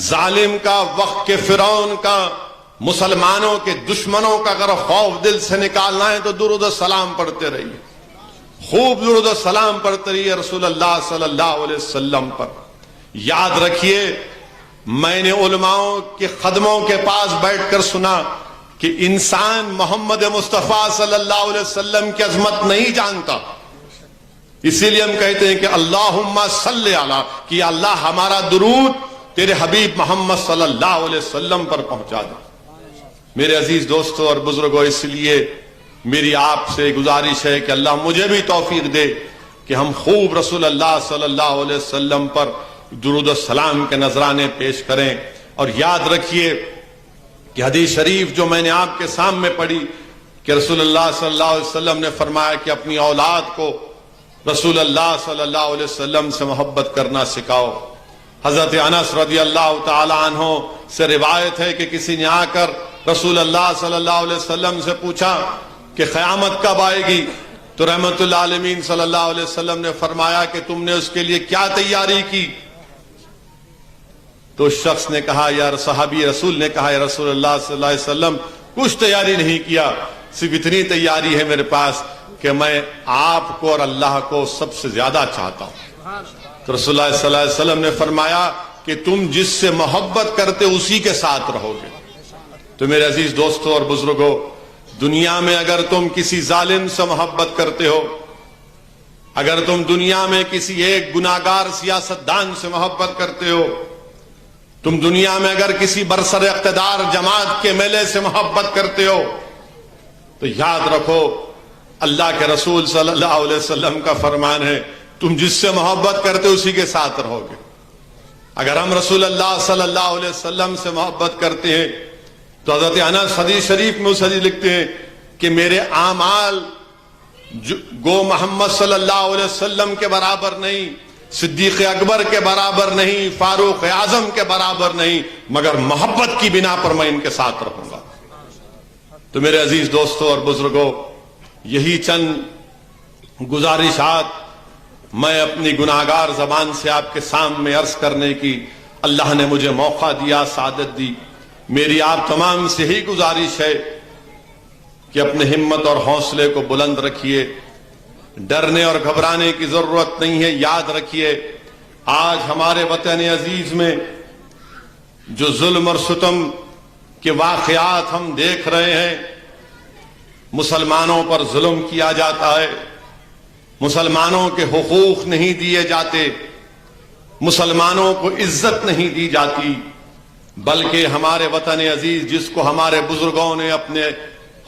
ظالم کا، وقت کے فرعون کا، مسلمانوں کے دشمنوں کا اگر خوف دل سے نکالنا ہے تو درود و سلام پڑھتے رہیے. خوب درود و سلام پڑھتے رہیے رسول اللہ صلی اللہ علیہ وسلم پر. یاد رکھیے، میں نے علماؤں کے قدموں کے پاس بیٹھ کر سنا کہ انسان محمد مصطفیٰ صلی اللہ علیہ وسلم کی عظمت نہیں جانتا. اسی لیے ہم کہتے ہیں کہ اللہم صلی علی، کہ اللہ ہمارا درود تیرے حبیب محمد صلی اللہ علیہ وسلم پر پہنچا دے۔ میرے عزیز دوستوں اور بزرگوں، اس لیے میری آپ سے گزارش ہے کہ اللہ مجھے بھی توفیق دے کہ ہم خوب رسول اللہ صلی اللہ علیہ وسلم پر درود و سلام کے نذرانے پیش کریں۔ اور یاد رکھیے کہ حدیث شریف جو میں نے آپ کے سامنے پڑھی کہ رسول اللہ صلی اللہ علیہ وسلم نے فرمایا کہ اپنی اولاد کو رسول اللہ صلی اللہ علیہ وسلم سے محبت کرنا سکھاؤ۔ حضرت انس رضی اللہ تعالی عنہ سے روایت ہے کہ کسی نے آ کر رسول اللہ صلی اللہ علیہ وسلم سے پوچھا کہ قیامت کب آئے گی؟ تو رحمت اللہ عالمین صلی اللہ علیہ وسلم نے فرمایا کہ تم نے اس کے لیے کیا تیاری کی؟ تو اس شخص نے کہا، یا صحابی رسول نے کہا، یا رسول اللہ صلی اللہ علیہ وسلم کچھ تیاری نہیں کیا، صرف اتنی تیاری ہے میرے پاس کہ میں آپ کو اور اللہ کو سب سے زیادہ چاہتا ہوں۔ تو رسول اللہ صلی اللہ علیہ وسلم نے فرمایا کہ تم جس سے محبت کرتے اسی کے ساتھ رہو گے۔ تو میرے عزیز دوستوں اور بزرگوں، دنیا میں اگر تم کسی ظالم سے محبت کرتے ہو، اگر تم دنیا میں کسی ایک گناہگار سیاستدان سے محبت کرتے ہو، تم دنیا میں اگر کسی برسر اقتدار جماعت کے میلے سے محبت کرتے ہو، تو یاد رکھو اللہ کے رسول صلی اللہ علیہ وسلم کا فرمان ہے تم جس سے محبت کرتے اسی کے ساتھ رہو گے۔ اگر ہم رسول اللہ صلی اللہ علیہ وسلم سے محبت کرتے ہیں تو حضرت انس حدیث شریف میں اس حدیث لکھتے ہیں کہ میرے اعمال گو محمد صلی اللہ علیہ وسلم کے برابر نہیں، صدیق اکبر کے برابر نہیں، فاروق اعظم کے برابر نہیں، مگر محبت کی بنا پر میں ان کے ساتھ رہوں گا۔ تو میرے عزیز دوستوں اور بزرگوں، یہی چند گزارشات میں اپنی گناہگار زبان سے آپ کے سامنے عرض کرنے کی اللہ نے مجھے موقع دیا، سعادت دی۔ میری آپ تمام سے ہی گزارش ہے کہ اپنے ہمت اور حوصلے کو بلند رکھیے، ڈرنے اور گھبرانے کی ضرورت نہیں ہے۔ یاد رکھیے آج ہمارے وطن عزیز میں جو ظلم اور ستم کے واقعات ہم دیکھ رہے ہیں، مسلمانوں پر ظلم کیا جاتا ہے، مسلمانوں کے حقوق نہیں دیے جاتے، مسلمانوں کو عزت نہیں دی جاتی، بلکہ ہمارے وطن عزیز جس کو ہمارے بزرگوں نے اپنے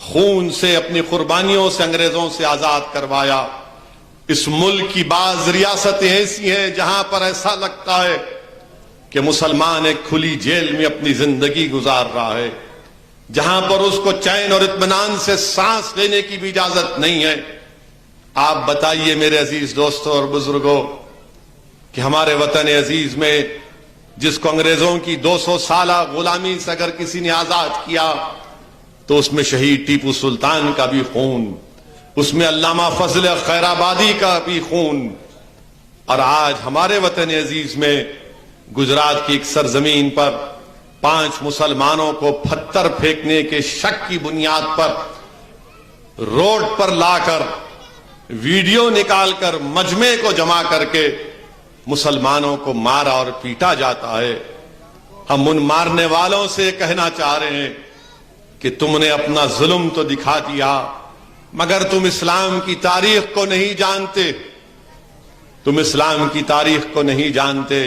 خون سے، اپنی قربانیوں سے انگریزوں سے آزاد کروایا، اس ملک کی بعض ریاستیں ایسی ہیں جہاں پر ایسا لگتا ہے کہ مسلمان ایک کھلی جیل میں اپنی زندگی گزار رہا ہے، جہاں پر اس کو چین اور اطمینان سے سانس لینے کی بھی اجازت نہیں ہے۔ آپ بتائیے میرے عزیز دوستوں اور بزرگوں کہ ہمارے وطن عزیز میں جس کو انگریزوں کی 200 سالہ غلامی سے اگر کسی نے آزاد کیا تو اس میں شہید ٹیپو سلطان کا بھی خون، اس میں علامہ فضل خیر آبادی کا بھی خون، اور آج ہمارے وطن عزیز میں گجرات کی ایک سرزمین پر 5 مسلمانوں کو پتھر پھینکنے کے شک کی بنیاد پر روڈ پر لا کر ویڈیو نکال کر مجمع کو جمع کر کے مسلمانوں کو مارا اور پیٹا جاتا ہے۔ ہم ان مارنے والوں سے کہنا چاہ رہے ہیں کہ تم نے اپنا ظلم تو دکھا دیا، مگر تم اسلام کی تاریخ کو نہیں جانتے، تم اسلام کی تاریخ کو نہیں جانتے۔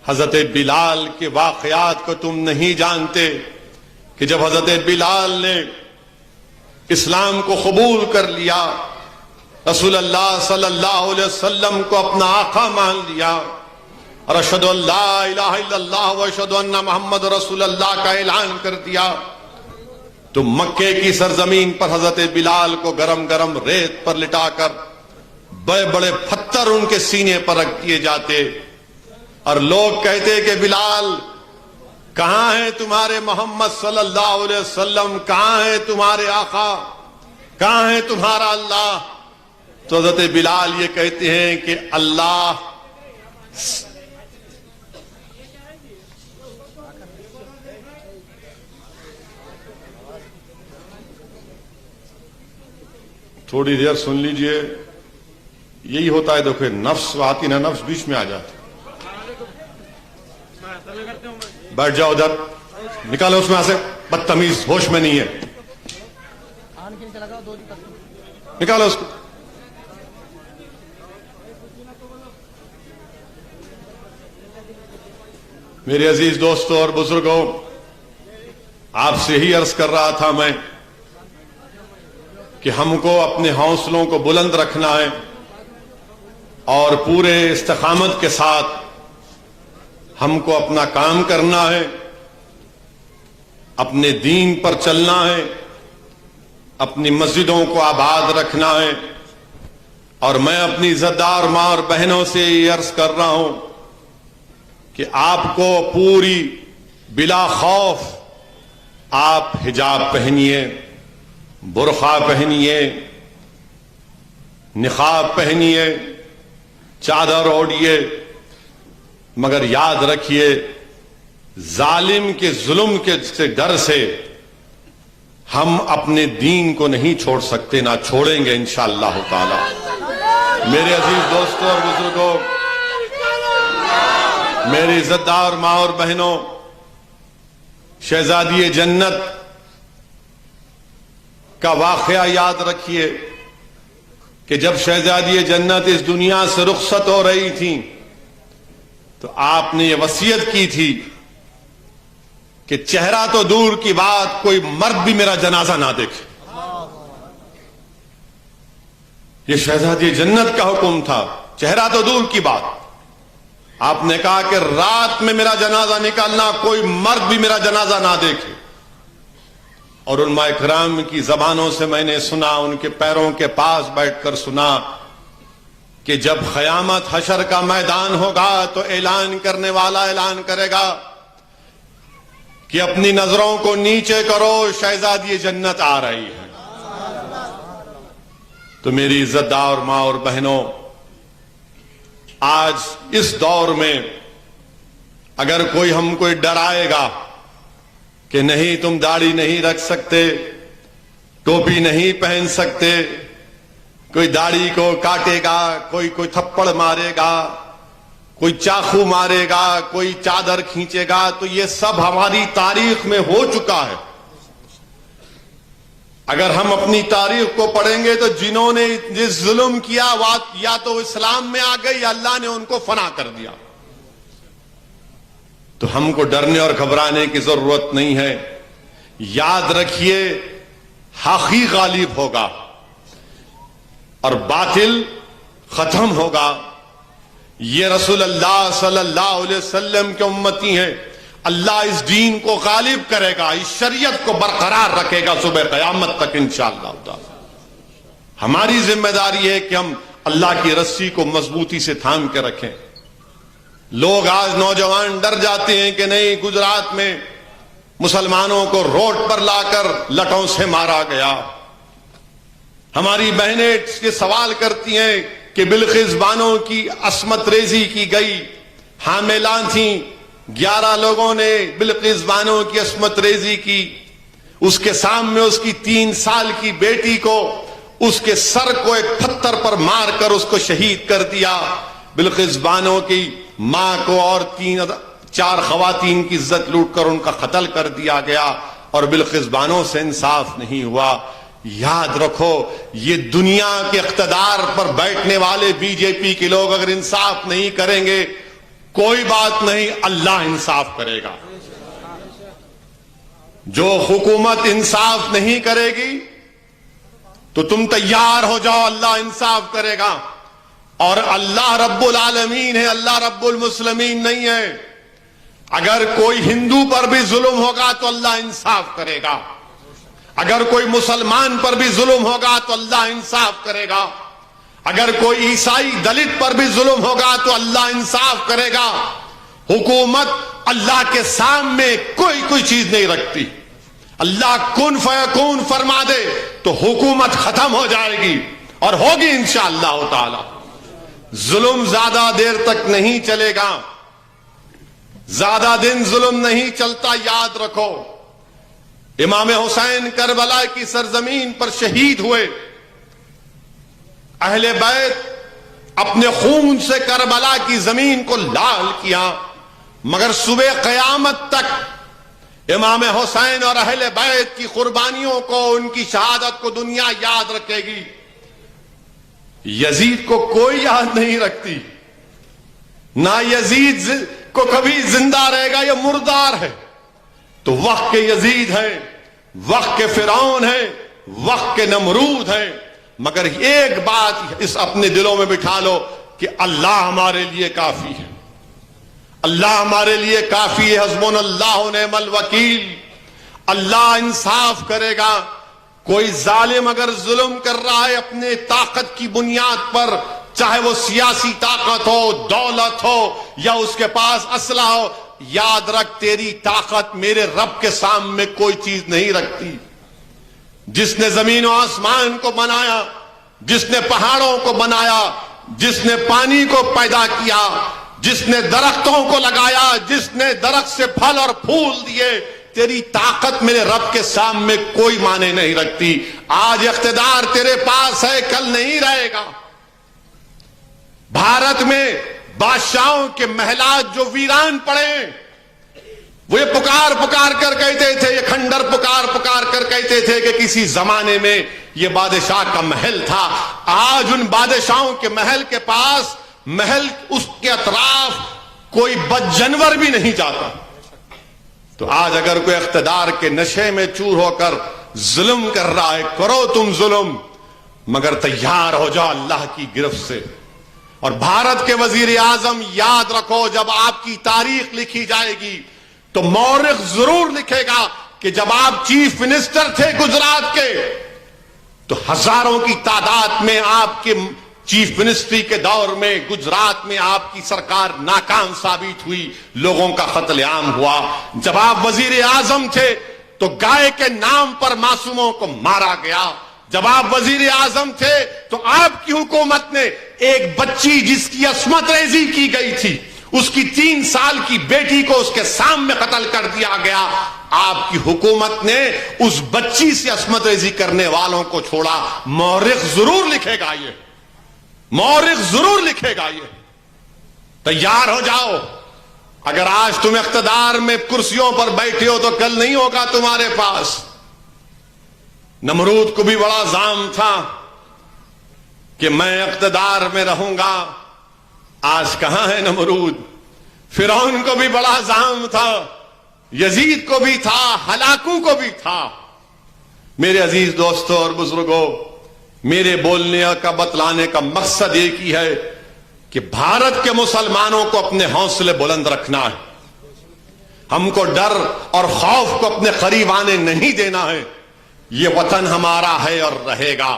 حضرت بلال کے واقعات کو تم نہیں جانتے کہ جب حضرت بلال نے اسلام کو قبول کر لیا، رسول اللہ صلی اللہ علیہ وسلم کو اپنا آقا مان لیا اور اشہد ان لا الہ الا اللہ و اشہد ان محمد رسول اللہ کا اعلان کر دیا، تو مکے کی سرزمین پر حضرت بلال کو گرم گرم ریت پر لٹا کر بڑے بڑے پتھر ان کے سینے پر رکھ دیے جاتے، اور لوگ کہتے کہ بلال کہاں ہے تمہارے محمد صلی اللہ علیہ وسلم، کہاں ہے تمہارے آقا، کہاں ہے تمہارا اللہ؟ تو حضرت بلال یہ کہتے ہیں کہ اللہ تھوڑی دیر سن لیجئے، یہی ہوتا ہے، دیکھو نفس آتی نا، نفس بیچ میں آ جاتی، بیٹھ جاؤ ادھر، نکالو اس میں سے، بدتمیز، ہوش میں نہیں ہے، نکالو اس کو۔ میرے عزیز دوستوں اور بزرگوں، آپ سے ہی عرض کر رہا تھا میں کہ ہم کو اپنے حوصلوں کو بلند رکھنا ہے اور پورے استقامت کے ساتھ ہم کو اپنا کام کرنا ہے، اپنے دین پر چلنا ہے، اپنی مسجدوں کو آباد رکھنا ہے۔ اور میں اپنی عزتدار ماں اور بہنوں سے یہ عرض کر رہا ہوں کہ آپ کو پوری بلا خوف آپ حجاب پہنیے، برقع پہنیے، نقاب پہنیے، چادر اوڑھیے، مگر یاد رکھیے ظالم کے ظلم کے ڈر سے ہم اپنے دین کو نہیں چھوڑ سکتے، نہ چھوڑیں گے انشاءاللہ تعالی۔ میرے عزیز دوستوں اور بزرگوں، میری عزتدار ماں اور بہنوں، شہزادی جنت کا واقعہ یاد رکھیے کہ جب شہزادی جنت اس دنیا سے رخصت ہو رہی تھی تو آپ نے یہ وصیت کی تھی کہ چہرہ تو دور کی بات، کوئی مرد بھی میرا جنازہ نہ دیکھے۔ یہ شہزادی جنت کا حکم تھا، چہرہ تو دور کی بات۔ آپ نے کہا کہ رات میں میرا جنازہ نکالنا، کوئی مرد بھی میرا جنازہ نہ دیکھے۔ اور علماء کرام کی زبانوں سے میں نے سنا، ان کے پیروں کے پاس بیٹھ کر سنا کہ جب قیامت حشر کا میدان ہوگا تو اعلان کرنے والا اعلان کرے گا کہ اپنی نظروں کو نیچے کرو، شہزادی جنت آ رہی ہے۔ تو میری عزتدار ماں اور بہنوں، آج اس دور میں اگر کوئی ہم کو ڈرائے گا کہ نہیں تم داڑھی نہیں رکھ سکتے، ٹوپی نہیں پہن سکتے، کوئی داڑھی کو کاٹے گا، کوئی تھپڑ مارے گا، کوئی چاقو مارے گا، کوئی چادر کھینچے گا، تو یہ سب ہماری تاریخ میں ہو چکا ہے۔ اگر ہم اپنی تاریخ کو پڑھیں گے تو جنہوں نے جس ظلم کیا یا تو اسلام میں آ گئے یا اللہ نے ان کو فنا کر دیا۔ تو ہم کو ڈرنے اور گھبرانے کی ضرورت نہیں ہے۔ یاد رکھیے حق ہی غالب ہوگا اور باطل ختم ہوگا۔ یہ رسول اللہ صلی اللہ علیہ وسلم کے امتی ہیں، اللہ اس دین کو غالب کرے گا، اس شریعت کو برقرار رکھے گا صبح قیامت تک انشاءاللہ تعالی۔ ہماری ذمہ داری ہے کہ ہم اللہ کی رسی کو مضبوطی سے تھام کے رکھیں۔ لوگ آج نوجوان ڈر جاتے ہیں کہ نہیں، گجرات میں مسلمانوں کو روڈ پر لا کر لٹوں سے مارا گیا۔ ہماری بہنیں یہ سوال کرتی ہیں کہ بلقیس بانو کی عصمت ریزی کی گئی، حاملہ تھیں، 11 لوگوں نے بلقیس بانو کی عصمت ریزی کی، اس کے سامنے اس کی 3 سال کی بیٹی کو اس کے سر کو ایک پتھر پر مار کر اس کو شہید کر دیا۔ بلقیس بانو کی ماں کو اور 4 خواتین کی عزت لوٹ کر ان کا قتل کر دیا گیا، اور بلقیس بانو سے انصاف نہیں ہوا۔ یاد رکھو، یہ دنیا کے اقتدار پر بیٹھنے والے بی جے پی کے لوگ اگر انصاف نہیں کریں گے، کوئی بات نہیں، اللہ انصاف کرے گا۔ جو حکومت انصاف نہیں کرے گی تو تم تیار ہو جاؤ، اللہ انصاف کرے گا۔ اور اللہ رب العالمین ہے، اللہ رب المسلمین نہیں ہے۔ اگر کوئی ہندو پر بھی ظلم ہوگا تو اللہ انصاف کرے گا، اگر کوئی مسلمان پر بھی ظلم ہوگا تو اللہ انصاف کرے گا، اگر کوئی عیسائی دلت پر بھی ظلم ہوگا تو اللہ انصاف کرے گا۔ حکومت اللہ کے سامنے کوئی چیز نہیں رکھتی۔ اللہ کن فیکون فرما دے تو حکومت ختم ہو جائے گی اور ہوگی انشاءاللہ تعالی۔ ظلم زیادہ دیر تک نہیں چلے گا، زیادہ دن ظلم نہیں چلتا، یاد رکھو۔ امام حسین کربلا کی سرزمین پر شہید ہوئے، اہل بیت اپنے خون سے کربلا کی زمین کو لال کیا، مگر صبح قیامت تک امام حسین اور اہل بیت کی قربانیوں کو، ان کی شہادت کو دنیا یاد رکھے گی۔ یزید کو کوئی یاد نہیں رکھتی، نہ یزید کو کبھی زندہ رہے گا یا مردار ہے؟ تو وقت کے یزید ہیں، وقت کے فرعون ہیں، وقت کے نمرود ہیں، مگر ایک بات اس اپنے دلوں میں بٹھا لو کہ اللہ ہمارے لیے کافی ہے، اللہ ہمارے لیے کافی ہے، حسبنا اللہ و نعم الوکیل۔ اللہ انصاف کرے گا۔ کوئی ظالم اگر ظلم کر رہا ہے اپنے طاقت کی بنیاد پر، چاہے وہ سیاسی طاقت ہو، دولت ہو، یا اس کے پاس اسلحہ ہو، یاد رکھ تیری طاقت میرے رب کے سامنے کوئی چیز نہیں رکھتی۔ جس نے زمین و آسمان کو بنایا، جس نے پہاڑوں کو بنایا، جس نے پانی کو پیدا کیا، جس نے درختوں کو لگایا، جس نے درخت سے پھل اور پھول دیے، تیری طاقت میرے رب کے سامنے کوئی معنی نہیں رکھتی۔ آج اقتدار تیرے پاس ہے، کل نہیں رہے گا۔ بھارت میں بادشاہوں کے محلات جو ویران پڑے، وہ یہ پکار پکار کر کہتے تھے، یہ کھنڈر پکار پکار کر کہتے تھے کہ کسی زمانے میں یہ بادشاہ کا محل تھا۔ آج ان بادشاہوں کے محل کے پاس، محل اس کے اطراف کوئی بد جانور بھی نہیں جاتا۔ تو آج اگر کوئی اقتدار کے نشے میں چور ہو کر ظلم کر رہا ہے، کرو تم ظلم، مگر تیار ہو جاؤ اللہ کی گرفت سے۔ اور بھارت کے وزیر اعظم یاد رکھو، جب آپ کی تاریخ لکھی جائے گی تو مورخ ضرور لکھے گا کہ جب آپ چیف منسٹر تھے گجرات کے تو ہزاروں کی تعداد میں آپ کے چیف منسٹری کے دور میں گجرات میں آپ کی سرکار ناکام ثابت ہوئی، لوگوں کا قتل عام ہوا۔ جب آپ وزیر اعظم تھے تو گائے کے نام پر معصوموں کو مارا گیا۔ جب آپ وزیر اعظم تھے تو آپ کی حکومت نے ایک بچی جس کی عصمت ریزی کی گئی تھی، اس کی 3 سال کی بیٹی کو اس کے سامنے قتل کر دیا گیا۔ آپ کی حکومت نے اس بچی سے عصمت ریزی کرنے والوں کو چھوڑا۔ مورخ ضرور لکھے گا یہ، مورخ ضرور لکھے گا یہ۔ تیار ہو جاؤ۔ اگر آج تم اقتدار میں کرسیوں پر بیٹھے ہو تو کل نہیں ہوگا تمہارے پاس۔ نمرود کو بھی بڑا زعم تھا کہ میں اقتدار میں رہوں گا، آج کہاں ہے نمرود؟ فرعون کو بھی بڑا زعم تھا، یزید کو بھی تھا، ہلاکوں کو بھی تھا۔ میرے عزیز دوستوں اور بزرگوں، میرے بولنے کا بتلانے کا مقصد ایک ہی ہے کہ بھارت کے مسلمانوں کو اپنے حوصلے بلند رکھنا ہے، ہم کو ڈر اور خوف کو اپنے قریب آنے نہیں دینا ہے۔ یہ وطن ہمارا ہے اور رہے گا۔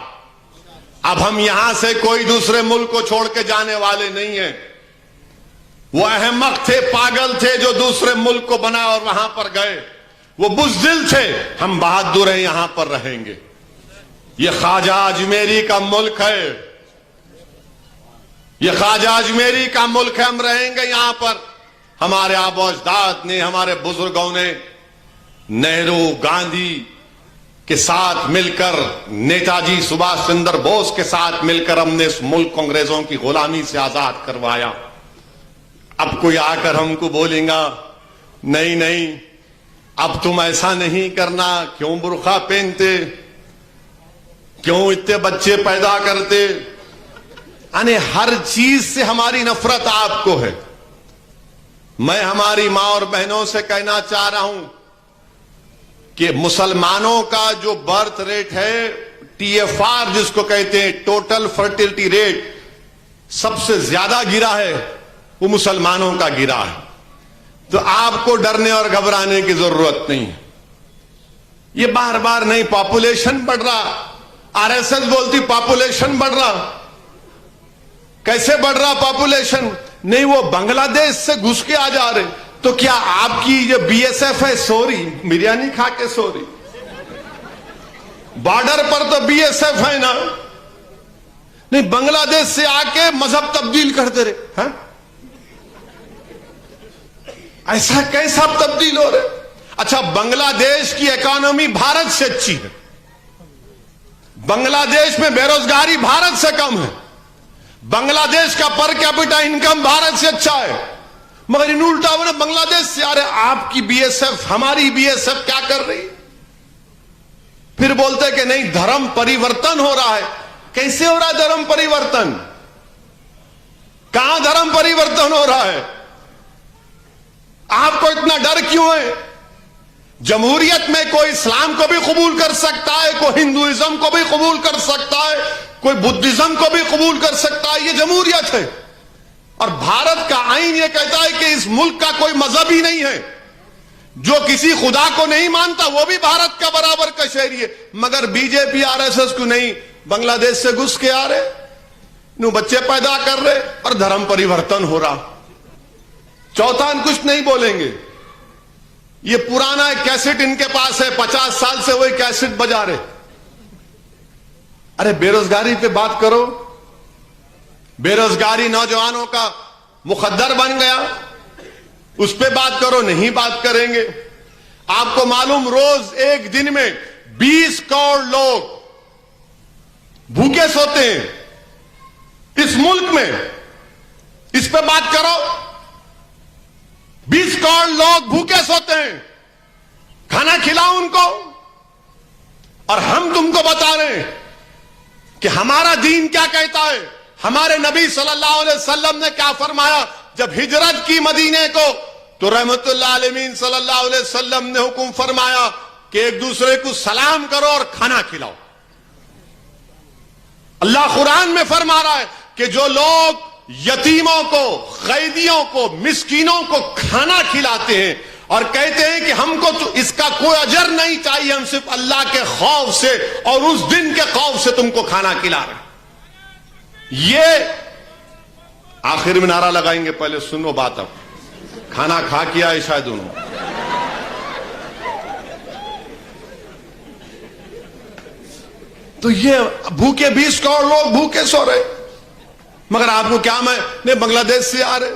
اب ہم یہاں سے کوئی دوسرے ملک کو چھوڑ کے جانے والے نہیں ہیں۔ وہ احمق تھے، پاگل تھے جو دوسرے ملک کو بنا اور وہاں پر گئے، وہ بزدل تھے۔ ہم بہادر ہیں، یہاں پر رہیں گے۔ یہ خواجہ اجمیری کا ملک ہے، یہ خواجہ اجمیری کا ملک ہے، ہم رہیں گے یہاں پر۔ ہمارے آبا و اجداد نے، ہمارے بزرگوں نے نہرو، گاندھی کے ساتھ مل کر، نیتا جی سبھاش چندر بوس کے ساتھ مل کر ہم نے اس ملک کو انگریزوں کی غلامی سے آزاد کروایا۔ اب کوئی آ کر ہم کو بولیں گا نہیں نہیں اب تم ایسا نہیں کرنا، کیوں برقع پہنتے، کیوں اتنے بچے پیدا کرتے؟ یعنی ہر چیز سے ہماری نفرت آپ کو ہے۔ میں ہماری ماں اور بہنوں سے کہنا چاہ رہا ہوں کہ مسلمانوں کا جو برتھ ریٹ ہے، TFR جس کو کہتے ہیں، ٹوٹل فرٹیلٹی ریٹ، سب سے زیادہ گرا ہے وہ مسلمانوں کا گرا ہے۔ تو آپ کو ڈرنے اور گھبرانے کی ضرورت نہیں ہے۔ یہ بار بار نہیں، پاپولیشن بڑھ رہا، RSS بولتی پاپولیشن بڑھ رہا۔ کیسے بڑھ رہا پاپولیشن؟ نہیں، وہ بنگلہ دیش سے گھس کے آ جا رہے۔ تو کیا آپ کی جو BSF ہے سوری بریانی کھا کے سوری؟ بارڈر پر تو BSF ہے نا۔ نہیں، بنگلہ دیش سے آ کے مذہب تبدیل کرتے رہے۔ ہاں، ایسا کیسا تبدیل ہو رہے؟ اچھا، بنگلہ دیش کی اکانومی بھارت سے اچھی ہے، بنگلہ دیش میں بے روزگاری بھارت سے کم ہے، بنگلہ دیش کا پر کیپٹا انکم بھارت سے اچھا ہے، مگر ان الٹا وہ بنگلہ دیش سے آ رہے۔ آپ کی BSF، ہماری BSF کیا کر رہی؟ پھر بولتے کہ نہیں، دھرم پریورتن ہو رہا ہے۔ کیسے ہو رہا ہے دھرم پریورتن؟ کہاں دھرم پریورتن ہو رہا ہے؟ آپ کو اتنا ڈر کیوں ہے؟ جمہوریت میں کوئی اسلام کو بھی قبول کر سکتا ہے، کوئی ہندوازم کو بھی قبول کر سکتا ہے، کوئی بدھزم کو بھی قبول کر سکتا ہے. یہ جمہوریت ہے. اور بھارت کا آئین یہ کہتا ہے کہ اس ملک کا کوئی مذہب ہی نہیں ہے. جو کسی خدا کو نہیں مانتا وہ بھی بھارت کا برابر کا شہری ہے. مگر be J P R S S کو نہیں، بنگلہ دیش سے گھس کے آ رہے، نو بچے پیدا کر رہے اور دھرم پریورتن ہو رہا. چوتھا کچھ نہیں بولیں گے. یہ پرانا ایک کیسٹ ان کے پاس ہے، 50 سال سے وہی کیسٹ بجا رہے. ارے بے روزگاری پہ بات کرو. بے روزگاری نوجوانوں کا مخدر بن گیا، اس پہ بات کرو. نہیں بات کریں گے. آپ کو معلوم روز ایک دن میں 20 کروڑ لوگ بھوکے سوتے ہیں اس ملک میں. اس پہ بات کرو. 20 کروڑ لوگ بھوکے سوتے ہیں، کھانا کھلاؤ ان کو. اور ہم تم کو بتا رہے ہیں کہ ہمارا دین کیا کہتا ہے. ہمارے نبی صلی اللہ علیہ وسلم نے کیا فرمایا جب ہجرت کی مدینے کو؟ تو رحمت اللہ علیہ صلی اللہ علیہ وسلم نے حکم فرمایا کہ ایک دوسرے کو سلام کرو اور کھانا کھلاؤ. اللہ قرآن میں فرما رہا ہے کہ جو لوگ یتیموں کو، قیدیوں کو، مسکینوں کو کھانا کھلاتے ہیں اور کہتے ہیں کہ ہم کو تو اس کا کوئی اجر نہیں چاہیے، ہم صرف اللہ کے خوف سے اور اس دن کے خوف سے تم کو کھانا کھلا رہے ہیں. یہ آخر میں نعرہ لگائیں گے، پہلے سنو بات. اب کھانا کھا کیا ہے شاید انہوں. تو یہ بھوکے 20 کروڑ لوگ بھوکے سو رہے. مگر آپ کو کیا میں بنگلہ دیش سے آ رہے،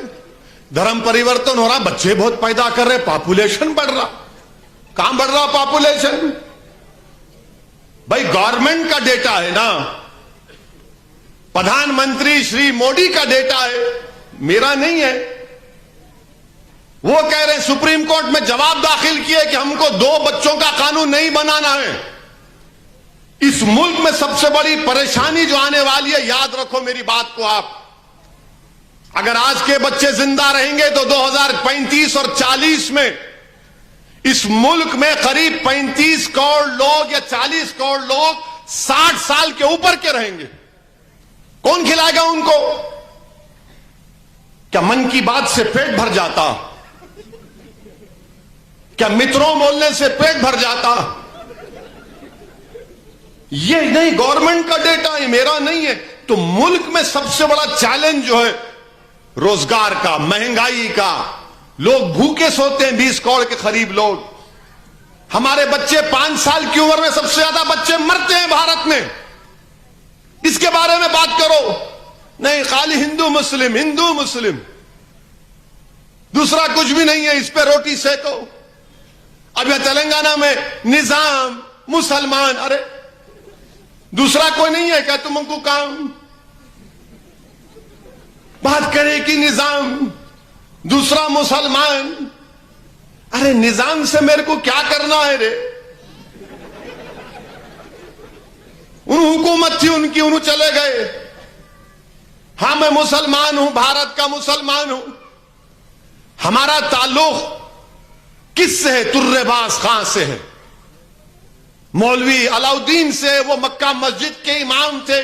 دھرم پریورتن ہو رہا، بچے بہت پیدا کر رہے، پاپولیشن بڑھ رہا. کہاں بڑھ رہا پاپولیشن؟ بھائی گورنمنٹ کا ڈیٹا ہے نا، پردھان منتری شری موڈی کا ڈیٹا ہے، میرا نہیں ہے. وہ کہہ رہے ہیں سپریم کورٹ میں جواب داخل کیے کہ ہم کو 2 بچوں کا قانون نہیں بنانا ہے. اس ملک میں سب سے بڑی پریشانی جو آنے والی ہے، یاد رکھو میری بات کو آپ، اگر آج کے بچے زندہ رہیں گے تو 2035 اور 40 میں اس ملک میں قریب 35 کروڑ لوگ یا 40 کروڑ لوگ 60 سال کے اوپر کے رہیں گے. کون کھلائے گا ان کو؟ کیا من کی بات سے پیٹ بھر جاتا؟ کیا متروں بولنے سے پیٹ بھر جاتا؟ یہ نہیں، گورنمنٹ کا ڈیٹا ہے، میرا نہیں ہے. تو ملک میں سب سے بڑا چیلنج جو ہے روزگار کا، مہنگائی کا. لوگ بھوکے سوتے ہیں 20 کروڑ کے قریب لوگ. ہمارے بچے 5 سال کی عمر میں سب سے زیادہ بچے مرتے ہیں بھارت میں. اس کے بارے میں بات کرو. نہیں، خالی ہندو مسلم ہندو مسلم، دوسرا کچھ بھی نہیں ہے. اس پہ روٹی سیکو. اب یہ تلنگانہ میں نظام مسلمان، ارے دوسرا کوئی نہیں ہے کیا تم کو کام؟ بات کرے کہ نظام دوسرا مسلمان. ارے نظام سے میرے کو کیا کرنا ہے رے؟ ان حکومت تھی ان کی، انہوں چلے گئے. ہاں میں مسلمان ہوں، بھارت کا مسلمان ہوں. ہمارا تعلق کس سے ہے؟ تر باز خان سے ہے، مولوی علاؤدین سے. وہ مکہ مسجد کے امام تھے.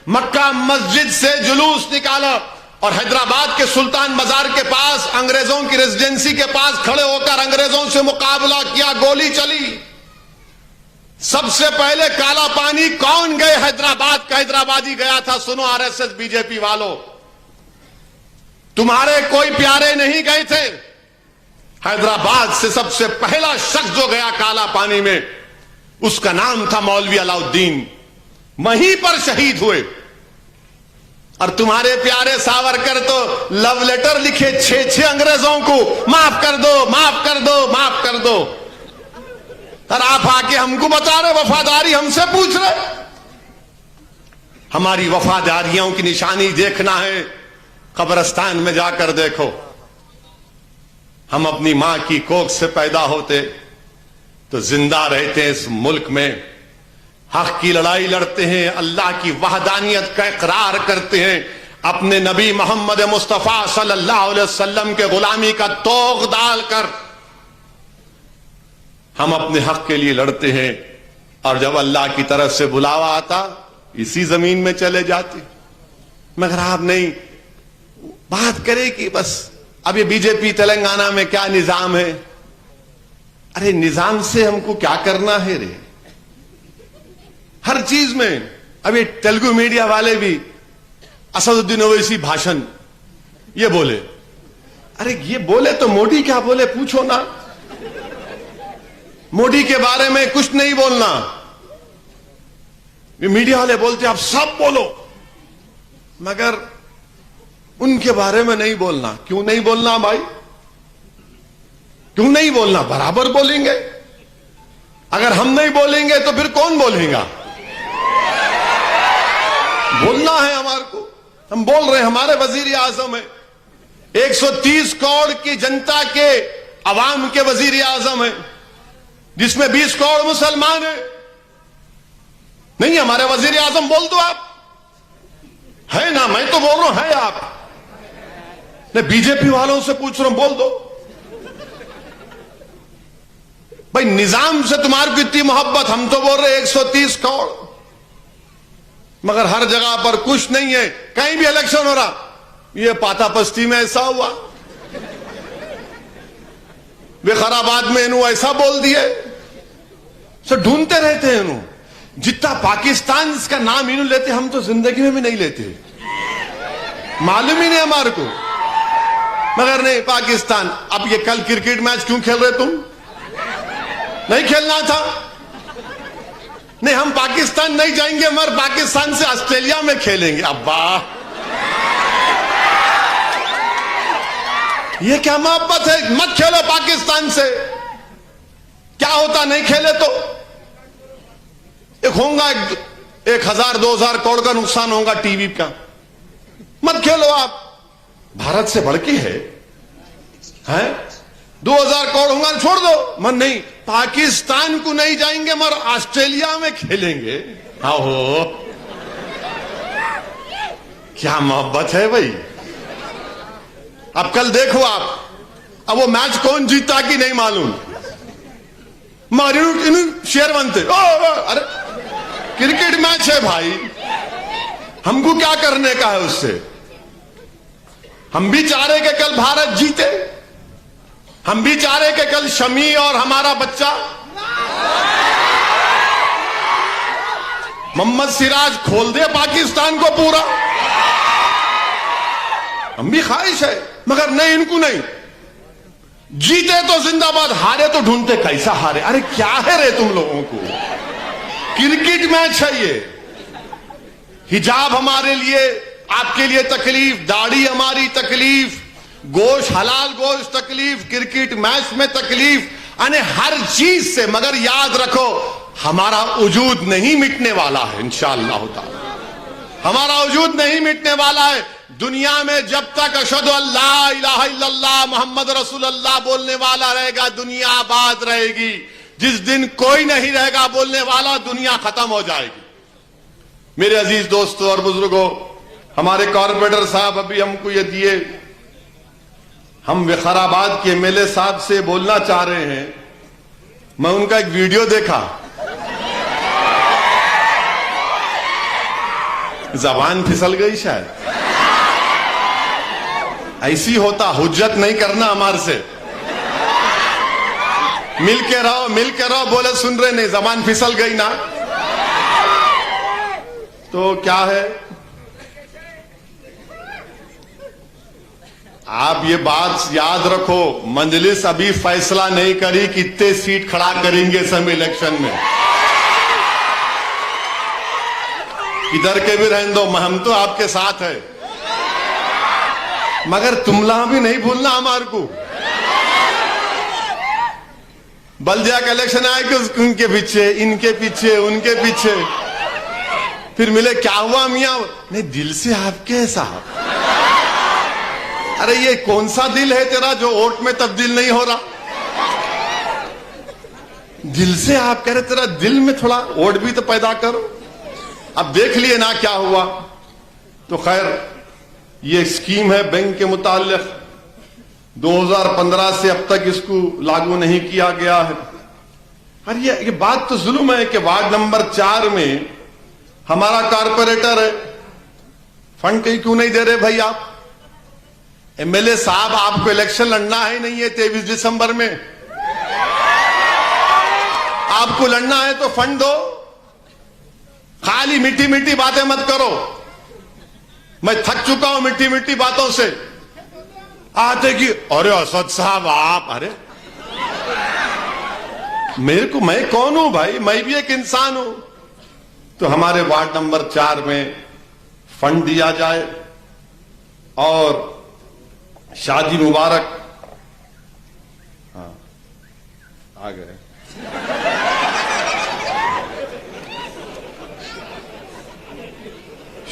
مکہ مسجد سے جلوس نکالا اور حیدرآباد کے سلطان بازار کے پاس انگریزوں کی ریزیڈنسی کے پاس کھڑے ہو کر انگریزوں سے مقابلہ کیا. گولی چلی. سب سے پہلے کالا پانی کون گئے؟ حیدرآباد کا حیدرآبادی گیا تھا. سنو R S S B J P والو، تمہارے کوئی پیارے نہیں گئے تھے. حیدرآباد سے سب سے پہلا شخص جو گیا کالا پانی میں، اس کا نام تھا مولوی علاؤدین. وہیں پر شہید ہوئے. اور تمہارے پیارے ساورکر تو لو لیٹر لکھے 6 انگریزوں کو، معاف کر دو معاف کر دو معاف کر دو. اور آپ آ کے ہم کو بتا رہے وفاداری، ہم سے پوچھ رہے. ہماری وفاداریوں کی نشانی دیکھنا ہے، قبرستان میں جا کر دیکھو. ہم اپنی ماں کی کوکھ سے پیدا ہوتے تو زندہ رہتے ہیں اس ملک میں، حق کی لڑائی لڑتے ہیں، اللہ کی وحدانیت کا اقرار کرتے ہیں، اپنے نبی محمد مصطفیٰ صلی اللہ علیہ وسلم کے غلامی کا توغ ڈال کر ہم اپنے حق کے لیے لڑتے ہیں، اور جب اللہ کی طرف سے بلاوا آتا اسی زمین میں چلے جاتے. مگر آپ نہیں بات کرے کہ بس اب یہ بی جے پی تلنگانہ میں کیا نظام ہے. ارے نظام سے ہم کو کیا کرنا ہے رے؟ ہر چیز میں. اب یہ تیلگو میڈیا والے بھی اسد الدین اویسی بھاشن یہ بولے. ارے یہ بولے تو موڈی کیا بولے پوچھو نا. موڈی کے بارے میں کچھ نہیں بولنا. یہ میڈیا والے بولتے آپ سب بولو، مگر ان کے بارے میں نہیں بولنا. کیوں نہیں بولنا بھائی؟ کیوں نہیں بولنا؟ برابر بولیں گے. اگر ہم نہیں بولیں گے تو پھر کون بولے گا؟ بولنا ہے ہمارے کو. ہم بول رہے ہیں. ہمارے وزیر اعظم ہے 130 کروڑ کی جنتا کے عوام کے وزیر اعظم ہیں، جس میں 20 کروڑ مسلمان ہیں. نہیں ہمارے وزیر اعظم بول دو آپ. ہے نا؟ میں تو بول رہا ہوں ہے آپ. میں بی جے پی والوں سے پوچھ رہا ہوں بول دو بھائی نظام سے تمہاری کو اتنی محبت. ہم تو بول رہے 130 کروڑ، مگر ہر جگہ پر کچھ نہیں ہے. کہیں بھی الیکشن ہو رہا یہ پاتا پستی میں ایسا ہوا، وقارآباد میں انہوں ایسا بول دیے. سو ڈھونڈتے رہتے ہیں انہوں. جتنا پاکستان اس کا نام انہوں لیتے ہم تو زندگی میں بھی نہیں لیتے. معلوم ہی نہیں ہمارے کو. مگر نہیں پاکستان. اب یہ کل کرکٹ میچ کیوں کھیل رہے تم؟ نہیں کھیلنا تھا. نہیں ہم پاکستان نہیں جائیں گے مگر پاکستان سے آسٹریلیا میں کھیلیں گے. ابا یہ کیا محبت ہے؟ مت کھیلو پاکستان سے. کیا ہوتا نہیں کھیلے تو؟ ایک ہوگا 1000-2000 کروڑ کا نقصان ہوگا ٹی وی کا. مت کھیلو آپ. بھارت سے بڑھ کے ہے 2000 کروڑ ہوگا چھوڑ دو. من نہیں پاکستان کو نہیں جائیں گے مگر آسٹریلیا میں کھیلیں گے. ہو کیا محبت ہے بھائی. اب کل دیکھو آپ. اب وہ میچ کون جیتا کہ نہیں معلوم. شیئر بنتے. ارے کرکٹ میچ ہے بھائی، ہم کو کیا کرنے کا ہے اس سے؟ ہم بھی چاہ رہے کہ کل بھارت جیتے. ہم بھی چاہ رہے کہ کل شمی اور ہمارا بچہ محمد سراج کھول دے پاکستان کو پورا. ہم بھی خواہش ہے مگر نہیں ان کو نہیں. جیتے تو زندہ باد، ہارے تو ڈھونڈتے کیسا ہارے. ارے کیا ہے رے تم لوگوں کو؟ کرکٹ میچ ہے یہ. حجاب ہمارے لیے آپ کے لیے تکلیف، داڑھی ہماری تکلیف، گوشت حلال گوشت تکلیف، کرکٹ میچ میں تکلیف، یعنی ہر چیز سے. مگر یاد رکھو ہمارا وجود نہیں مٹنے والا ہے انشاءاللہ تعالی. ہمارا وجود نہیں مٹنے والا ہے. دنیا میں جب تک اشہد ان لا الہ الا اللہ محمد رسول اللہ بولنے والا رہے گا دنیا آباد رہے گی. جس دن کوئی نہیں رہے گا بولنے والا دنیا ختم ہو جائے گی. میرے عزیز دوستوں اور بزرگوں، ہمارے کارپوریٹر صاحب ابھی ہم کو یہ دیے. ہم وقارآباد کے ایم ایل اے صاحب سے بولنا چاہ رہے ہیں. میں ان کا ایک ویڈیو دیکھا، زبان پھسل گئی شاید. ایسی ہوتا حجت نہیں کرنا ہمارے سے. مل کے رہو بولے سن رہے نہیں، زبان پھسل گئی نا. تو کیا ہے، آپ یہ بات یاد رکھو، مجلس ابھی فیصلہ نہیں کری کتنے سیٹ کھڑا کریں گے اسمبلی الیکشن میں. ادھر کے بھی رہن دو، ہم تو آپ کے ساتھ ہیں. مگر تملا بھی نہیں بھولنا ہمارے کو. بلدیہ کا الیکشن آئے کہ ان کے پیچھے ان کے پیچھے ان کے پیچھے، پھر ملے کیا ہوا میاں؟ نہیں دل سے آپ کے صاحب. ارے یہ کون سا دل ہے تیرا جو ووٹ میں تبدیل نہیں ہو رہا؟ دل سے آپ کہہ رہے تیرا دل میں تھوڑا ووٹ بھی تو پیدا کرو. اب دیکھ لیے نا کیا ہوا. تو خیر یہ اسکیم ہے بینک کے متعلق 2015 سے اب تک اس کو لاگو نہیں کیا گیا ہے. اور یہ بات تو ظلم ہے کہ وارڈ نمبر 4 میں ہمارا کارپوریٹر ہے, فنڈ کیوں نہیں دے رہے بھائی آپ؟ ایم ایل اے صاحب آپ کو الیکشن لڑنا ہے نہیں ہے 23 دسمبر میں, آپ کو لڑنا ہے تو فنڈ دو, خالی میٹھی میٹھی باتیں مت کرو. میں تھک چکا ہوں میٹھی میٹھی باتوں سے. آتے کہ ارے اسد صاحب آپ, ارے میرے کو, میں کون ہوں بھائی, میں بھی ایک انسان ہوں. تو ہمارے وارڈ نمبر 4 میں فنڈ دیا جائے اور شادی مبارک. ہاں آ گئے.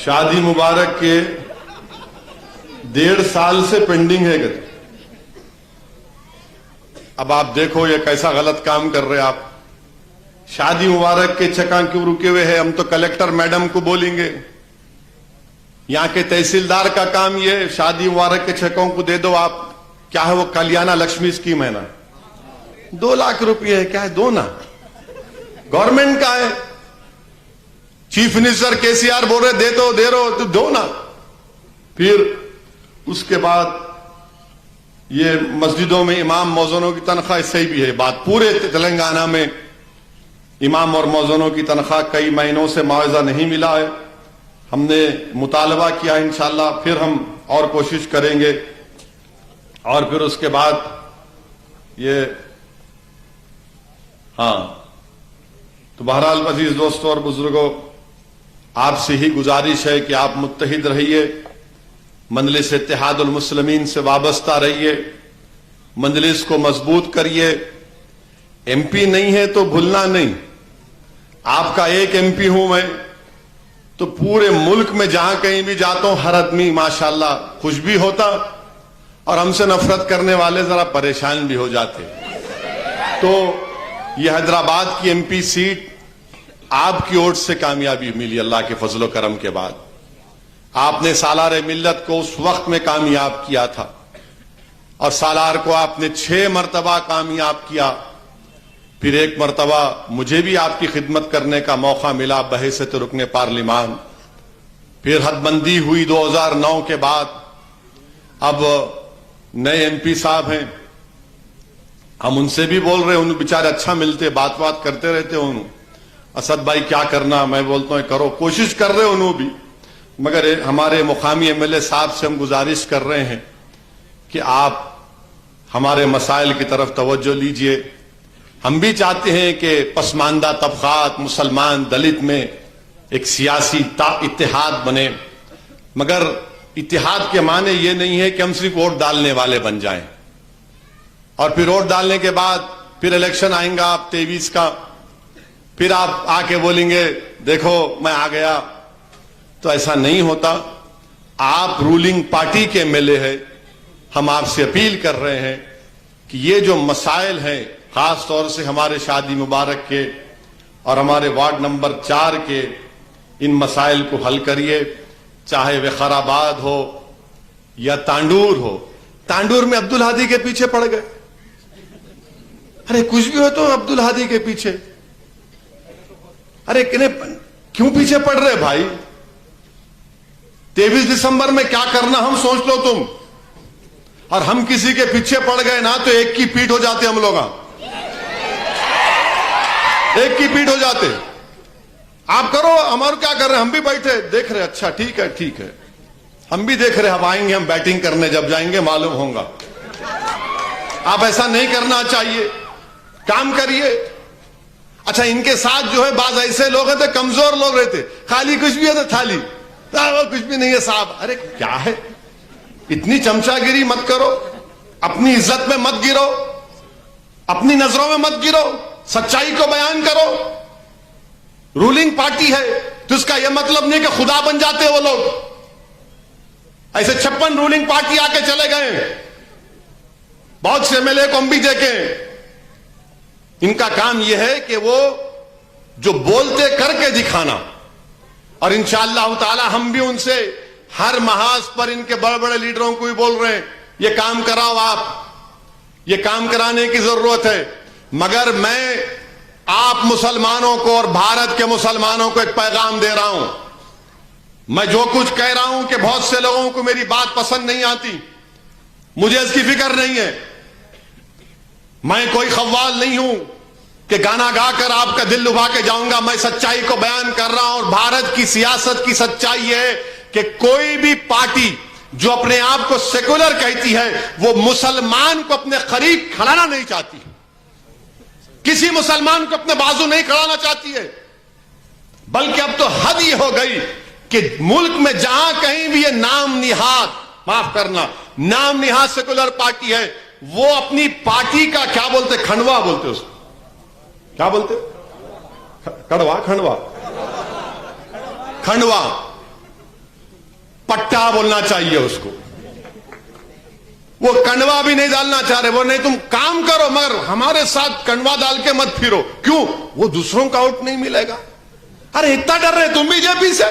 شادی مبارک کے 1.5 سال سے پینڈنگ ہے. اب آپ دیکھو یہ کیسا غلط کام کر رہے آپ. شادی مبارک کے چکاں کیوں رکے ہوئے ہیں؟ ہم تو کلیکٹر میڈم کو بولیں گے, یہاں کے تحصیلدار کا کام یہ شادی مبارک کے چکوں کو دے دو آپ. کیا ہے وہ کلیانہ لکشمی اسکیم ہے نا, 2 لاکھ روپے ہے, کیا ہے دو نا, گورنمنٹ کا ہے. چیف منسٹر KCR بول رہے دے دو, دے رہو تو دو نا. پھر اس کے بعد یہ مسجدوں میں امام موذنوں کی تنخواہ, صحیح بھی ہے بات, پورے تلنگانہ میں امام اور موذنوں کی تنخواہ کئی مہینوں سے معاوضہ نہیں ملا ہے. ہم نے مطالبہ کیا, انشاءاللہ پھر ہم اور کوشش کریں گے. اور پھر اس کے بعد یہ ہاں, تو بہرحال عزیز دوستوں اور بزرگوں, آپ سے ہی گزارش ہے کہ آپ متحد رہیے, مجلس اتحاد المسلمین سے وابستہ رہیے, مجلس کو مضبوط کریے. ایم پی نہیں ہے تو بھولنا نہیں, آپ کا ایک ایم پی ہوں میں, تو پورے ملک میں جہاں کہیں بھی جاتا ہوں ہر آدمی ماشاءاللہ خوش بھی ہوتا, اور ہم سے نفرت کرنے والے ذرا پریشان بھی ہو جاتے. تو یہ حیدرآباد کی ایم پی سیٹ آپ کی ووٹ سے کامیابی ملی اللہ کے فضل و کرم کے بعد. آپ نے سالار ملت کو اس وقت میں کامیاب کیا تھا, اور سالار کو آپ نے 6 مرتبہ کامیاب کیا. پھر ایک مرتبہ مجھے بھی آپ کی خدمت کرنے کا موقع ملا بحیثیت رکن پارلیمان. پھر حد بندی ہوئی 2009 کے بعد. اب نئے ایم پی صاحب ہیں, ہم ان سے بھی بول رہے ہیں, ان بیچارے اچھا ملتے, بات بات کرتے رہتے انہوں, اسد بھائی کیا کرنا, میں بولتا ہوں کرو, کوشش کر رہے انہوں بھی. مگر ہمارے مقامی ایم ایل اے صاحب سے ہم گزارش کر رہے ہیں کہ آپ ہمارے مسائل کی طرف توجہ لیجئے. ہم بھی چاہتے ہیں کہ پسماندہ طبقات, مسلمان, دلت میں ایک سیاسی اتحاد بنے, مگر اتحاد کے معنی یہ نہیں ہے کہ ہم صرف ووٹ ڈالنے والے بن جائیں, اور پھر ووٹ ڈالنے کے بعد پھر الیکشن آئیں گا آپ 23 کا, پھر آپ آ کے بولیں گے دیکھو میں آ گیا. تو ایسا نہیں ہوتا. آپ رولنگ پارٹی کے ایم ایل اے ہیں, ہم آپ سے اپیل کر رہے ہیں کہ یہ جو مسائل ہیں, خاص طور سے ہمارے شادی مبارک کے اور ہمارے وارڈ نمبر 4 کے, ان مسائل کو حل کریے. چاہے وقارآباد ہو یا تانڈور ہو. تانڈور میں عبدالہادی کے پیچھے پڑ گئے, ارے کچھ بھی ہو تو عبدالہادی کے پیچھے, ارے کیوں پیچھے پڑ رہے بھائی؟ 23 دسمبر میں کیا کرنا ہم سوچ لو تم. اور ہم کسی کے پیچھے پڑ گئے نا تو ایک کی پیٹ ہو جاتے ہم لوگ, ایک کی پیٹ ہو جاتے. آپ کرو, ہمارے کیا کر رہے ہیں, ہم بھی بیٹھے دیکھ رہے, اچھا ٹھیک ہے ٹھیک ہے, ہم بھی دیکھ رہے, اب آئیں گے ہم بیٹنگ کرنے, جب جائیں گے معلوم ہوگا. آپ ایسا نہیں کرنا چاہیے, کام کریے. اچھا ان کے ساتھ جو ہے بعض ایسے لوگ رہتے, کمزور لوگ رہتے, خالی کچھ بھی ہے تو تھالی, وہ کچھ بھی نہیں ہے صاحب. ارے کیا ہے, اتنی چمچا گیری مت کرو, اپنی عزت میں مت گرو, اپنی نظروں میں مت گرو, سچائی کو بیان کرو. رولنگ پارٹی ہے تو اس کا یہ مطلب نہیں کہ خدا بن جاتے وہ لوگ. ایسے 56 رولنگ پارٹی آ کے چلے گئے, بہت سے ایم ایل اے کو ہم بھی دیکھیں. ان کا کام یہ ہے کہ وہ جو بولتے کر کے دکھانا, اور انشاءاللہ تعالی ہم بھی ان سے ہر محاذ پر ان کے بڑے بڑے لیڈروں کو بھی بول رہے ہیں یہ کام کراؤ آپ, یہ کام کرانے کی ضرورت ہے. مگر میں آپ مسلمانوں کو اور بھارت کے مسلمانوں کو ایک پیغام دے رہا ہوں. میں جو کچھ کہہ رہا ہوں کہ بہت سے لوگوں کو میری بات پسند نہیں آتی, مجھے اس کی فکر نہیں ہے. میں کوئی قوال نہیں ہوں کہ گانا گا کر آپ کا دل لبھا کے جاؤں گا. میں سچائی کو بیان کر رہا ہوں, اور بھارت کی سیاست کی سچائی ہے کہ کوئی بھی پارٹی جو اپنے آپ کو سیکولر کہتی ہے وہ مسلمان کو اپنے قریب کھڑانا نہیں چاہتی, کسی مسلمان کو اپنے بازو نہیں کھڑانا چاہتی ہے. بلکہ اب تو حد یہ ہو گئی کہ ملک میں جہاں کہیں بھی یہ نام نہاد, معاف کرنا, نام نہاد سیکولر پارٹی ہے, وہ اپنی پارٹی کا کیا بولتے, کھنڈوا بولتے, اس کو کیا بولتے, کڑوا, کھنڈوا, کھنڈوا, پٹا بولنا چاہیے اس کو. وہ کنڈوا بھی نہیں ڈالنا چاہ رہے, وہ نہیں تم کام کرو مگر ہمارے ساتھ کنڈوا ڈال کے مت پھرو. کیوں؟ وہ دوسروں کا ووٹ نہیں ملے گا. ارے اتنا ڈر رہے تم بی جے پی سے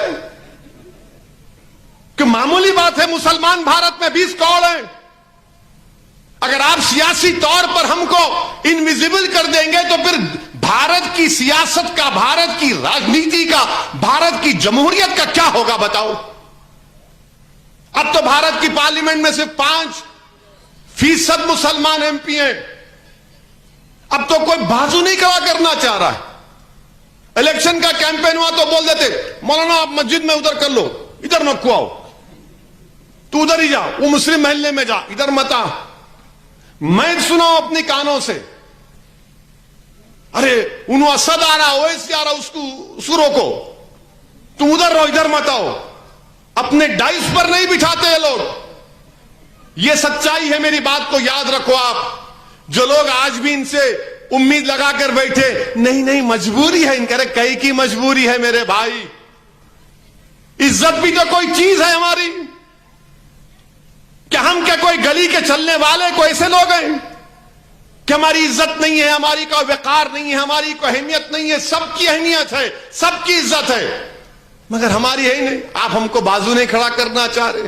کہ معمولی بات ہے, مسلمان بھارت میں 20 کروڑ ہیں. اگر آپ سیاسی طور پر ہم کو انویزیبل کر دیں گے تو پھر بھارت کی سیاست کا, بھارت کی راجنیتی کا, بھارت کی جمہوریت کا کیا ہوگا بتاؤ. اب تو بھارت کی پارلیمنٹ میں صرف 5% مسلمان ایم پی ہیں. اب تو کوئی بازو نہیں کھڑا کرنا چاہ رہا ہے. الیکشن کا کیمپین ہوا تو بول دیتے مولانا آپ مسجد میں ادھر کر لو, ادھر مت کو آؤ, تو ادھر ہی جا, وہ مسلم محلے میں جا, ادھر مت آ. میں سنا ہوں اپنی کانوں سے, ارے انہوں اسد آ رہا, اویسی آ رہا, اس کو روکو, تم ادھر رہو, ادھر مت آؤ. اپنے ڈائس پر نہیں بٹھاتے ہیں لوگ. یہ سچائی ہے, میری بات کو یاد رکھو آپ. جو لوگ آج بھی ان سے امید لگا کر بیٹھے, نہیں نہیں مجبوری ہے, ان کہہ رہے کئی کی مجبوری ہے میرے بھائی. عزت بھی تو کوئی چیز ہے ہماری. کیا ہم کیا کوئی گلی کے چلنے والے کو ایسے لوگ ہیں کہ ہماری عزت نہیں ہے, ہماری کوئی وقار نہیں ہے, ہماری کوئی اہمیت نہیں ہے؟ سب کی اہمیت ہے, سب کی عزت ہے, مگر ہماری ہے ہی نہیں. آپ ہم کو بازو نہیں کھڑا کرنا چاہ رہے.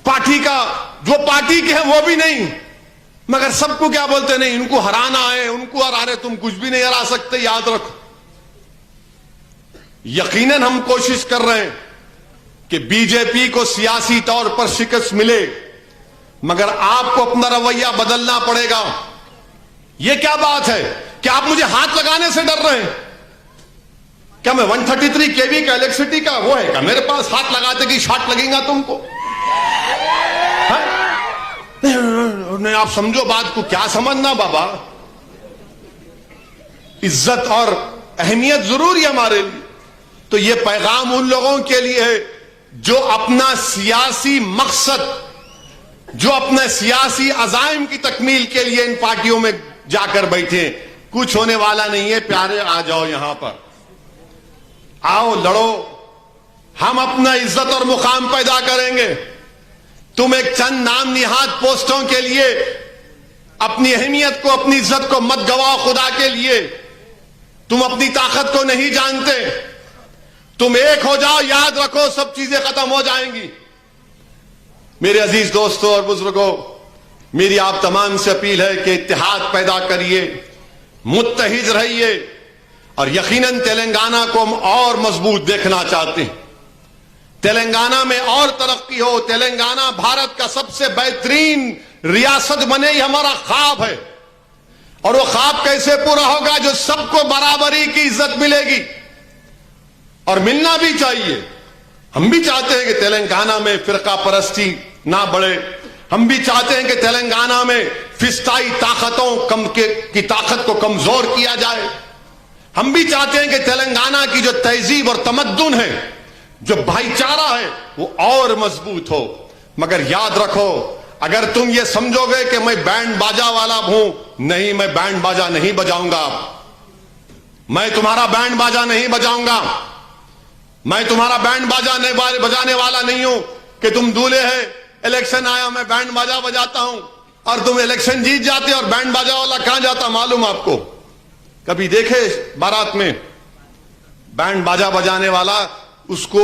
پارٹی کا جو پارٹی کے ہیں وہ بھی نہیں, مگر سب کو کیا بولتے, نہیں ان کو ہرانا ہے, ان کو ہرا رہے, تم کچھ بھی نہیں ہرا سکتے. یاد رکھو, یقیناً ہم کوشش کر رہے ہیں کہ بی جے پی کو سیاسی طور پر شکست ملے, مگر آپ کو اپنا رویہ بدلنا پڑے گا. یہ کیا بات ہے کہ آپ مجھے ہاتھ لگانے سے ڈر رہے ہیں؟ کیا میں 133 kV کا الیکٹریسٹی کا وہ ہے کیا میرے پاس, ہاتھ لگاتے کہ شاٹ لگیں گا تم کو؟ نہیں, آپ سمجھو بات کو, کیا سمجھنا بابا. عزت اور اہمیت ضروری ہے ہمارے لیے. تو یہ پیغام ان لوگوں کے لیے ہے جو اپنا سیاسی مقصد, جو اپنے سیاسی عزائم کی تکمیل کے لیے ان پارٹیوں میں جا کر بیٹھے. کچھ ہونے والا نہیں ہے پیارے, آ جاؤ یہاں پر, آؤ لڑو, ہم اپنا عزت اور مقام پیدا کریں گے. تم ایک چند نام نہاد پوسٹوں کے لیے اپنی اہمیت کو, اپنی عزت کو مت گواؤ خدا کے لیے. تم اپنی طاقت کو نہیں جانتے. تم ایک ہو جاؤ, یاد رکھو سب چیزیں ختم ہو جائیں گی. میرے عزیز دوستوں اور بزرگوں, میری آپ تمام سے اپیل ہے کہ اتحاد پیدا کریے, متحد رہیے, اور یقیناً تلنگانہ کو ہم اور مضبوط دیکھنا چاہتے ہیں. تلنگانہ میں اور ترقی ہو, تلنگانہ بھارت کا سب سے بہترین ریاست بنے, یہ ہمارا خواب ہے. اور وہ خواب کیسے پورا ہوگا؟ جو سب کو برابری کی عزت ملے گی, اور ملنا بھی چاہیے. ہم بھی چاہتے ہیں کہ تلنگانہ میں فرقہ پرستی نہ بڑھے. ہم بھی چاہتے ہیں کہ تلنگانہ میں فسطائی طاقتوں کی طاقت کو کمزور کیا جائے. ہم بھی چاہتے ہیں کہ تلنگانہ کی جو تہذیب اور تمدن ہے, جو بھائی چارہ ہے, وہ اور مضبوط ہو. مگر یاد رکھو, اگر تم یہ سمجھو گے کہ میں بینڈ باجا والا ہوں, نہیں, میں بینڈ باجا نہیں بجاؤں گا. میں تمہارا بینڈ باجا نہیں بجاؤں گا. میں تمہارا بینڈ باجا بجانے والا نہیں ہوں کہ تم دولہے ہیں, الیکشن آیا میں بینڈ باجا بجاتا ہوں, اور تم الیکشن جیت جاتے اور بینڈ باجا والا کہاں جاتا معلوم آپ کو؟ کبھی دیکھے بارات میں بینڈ باجا بجانے والا اس کو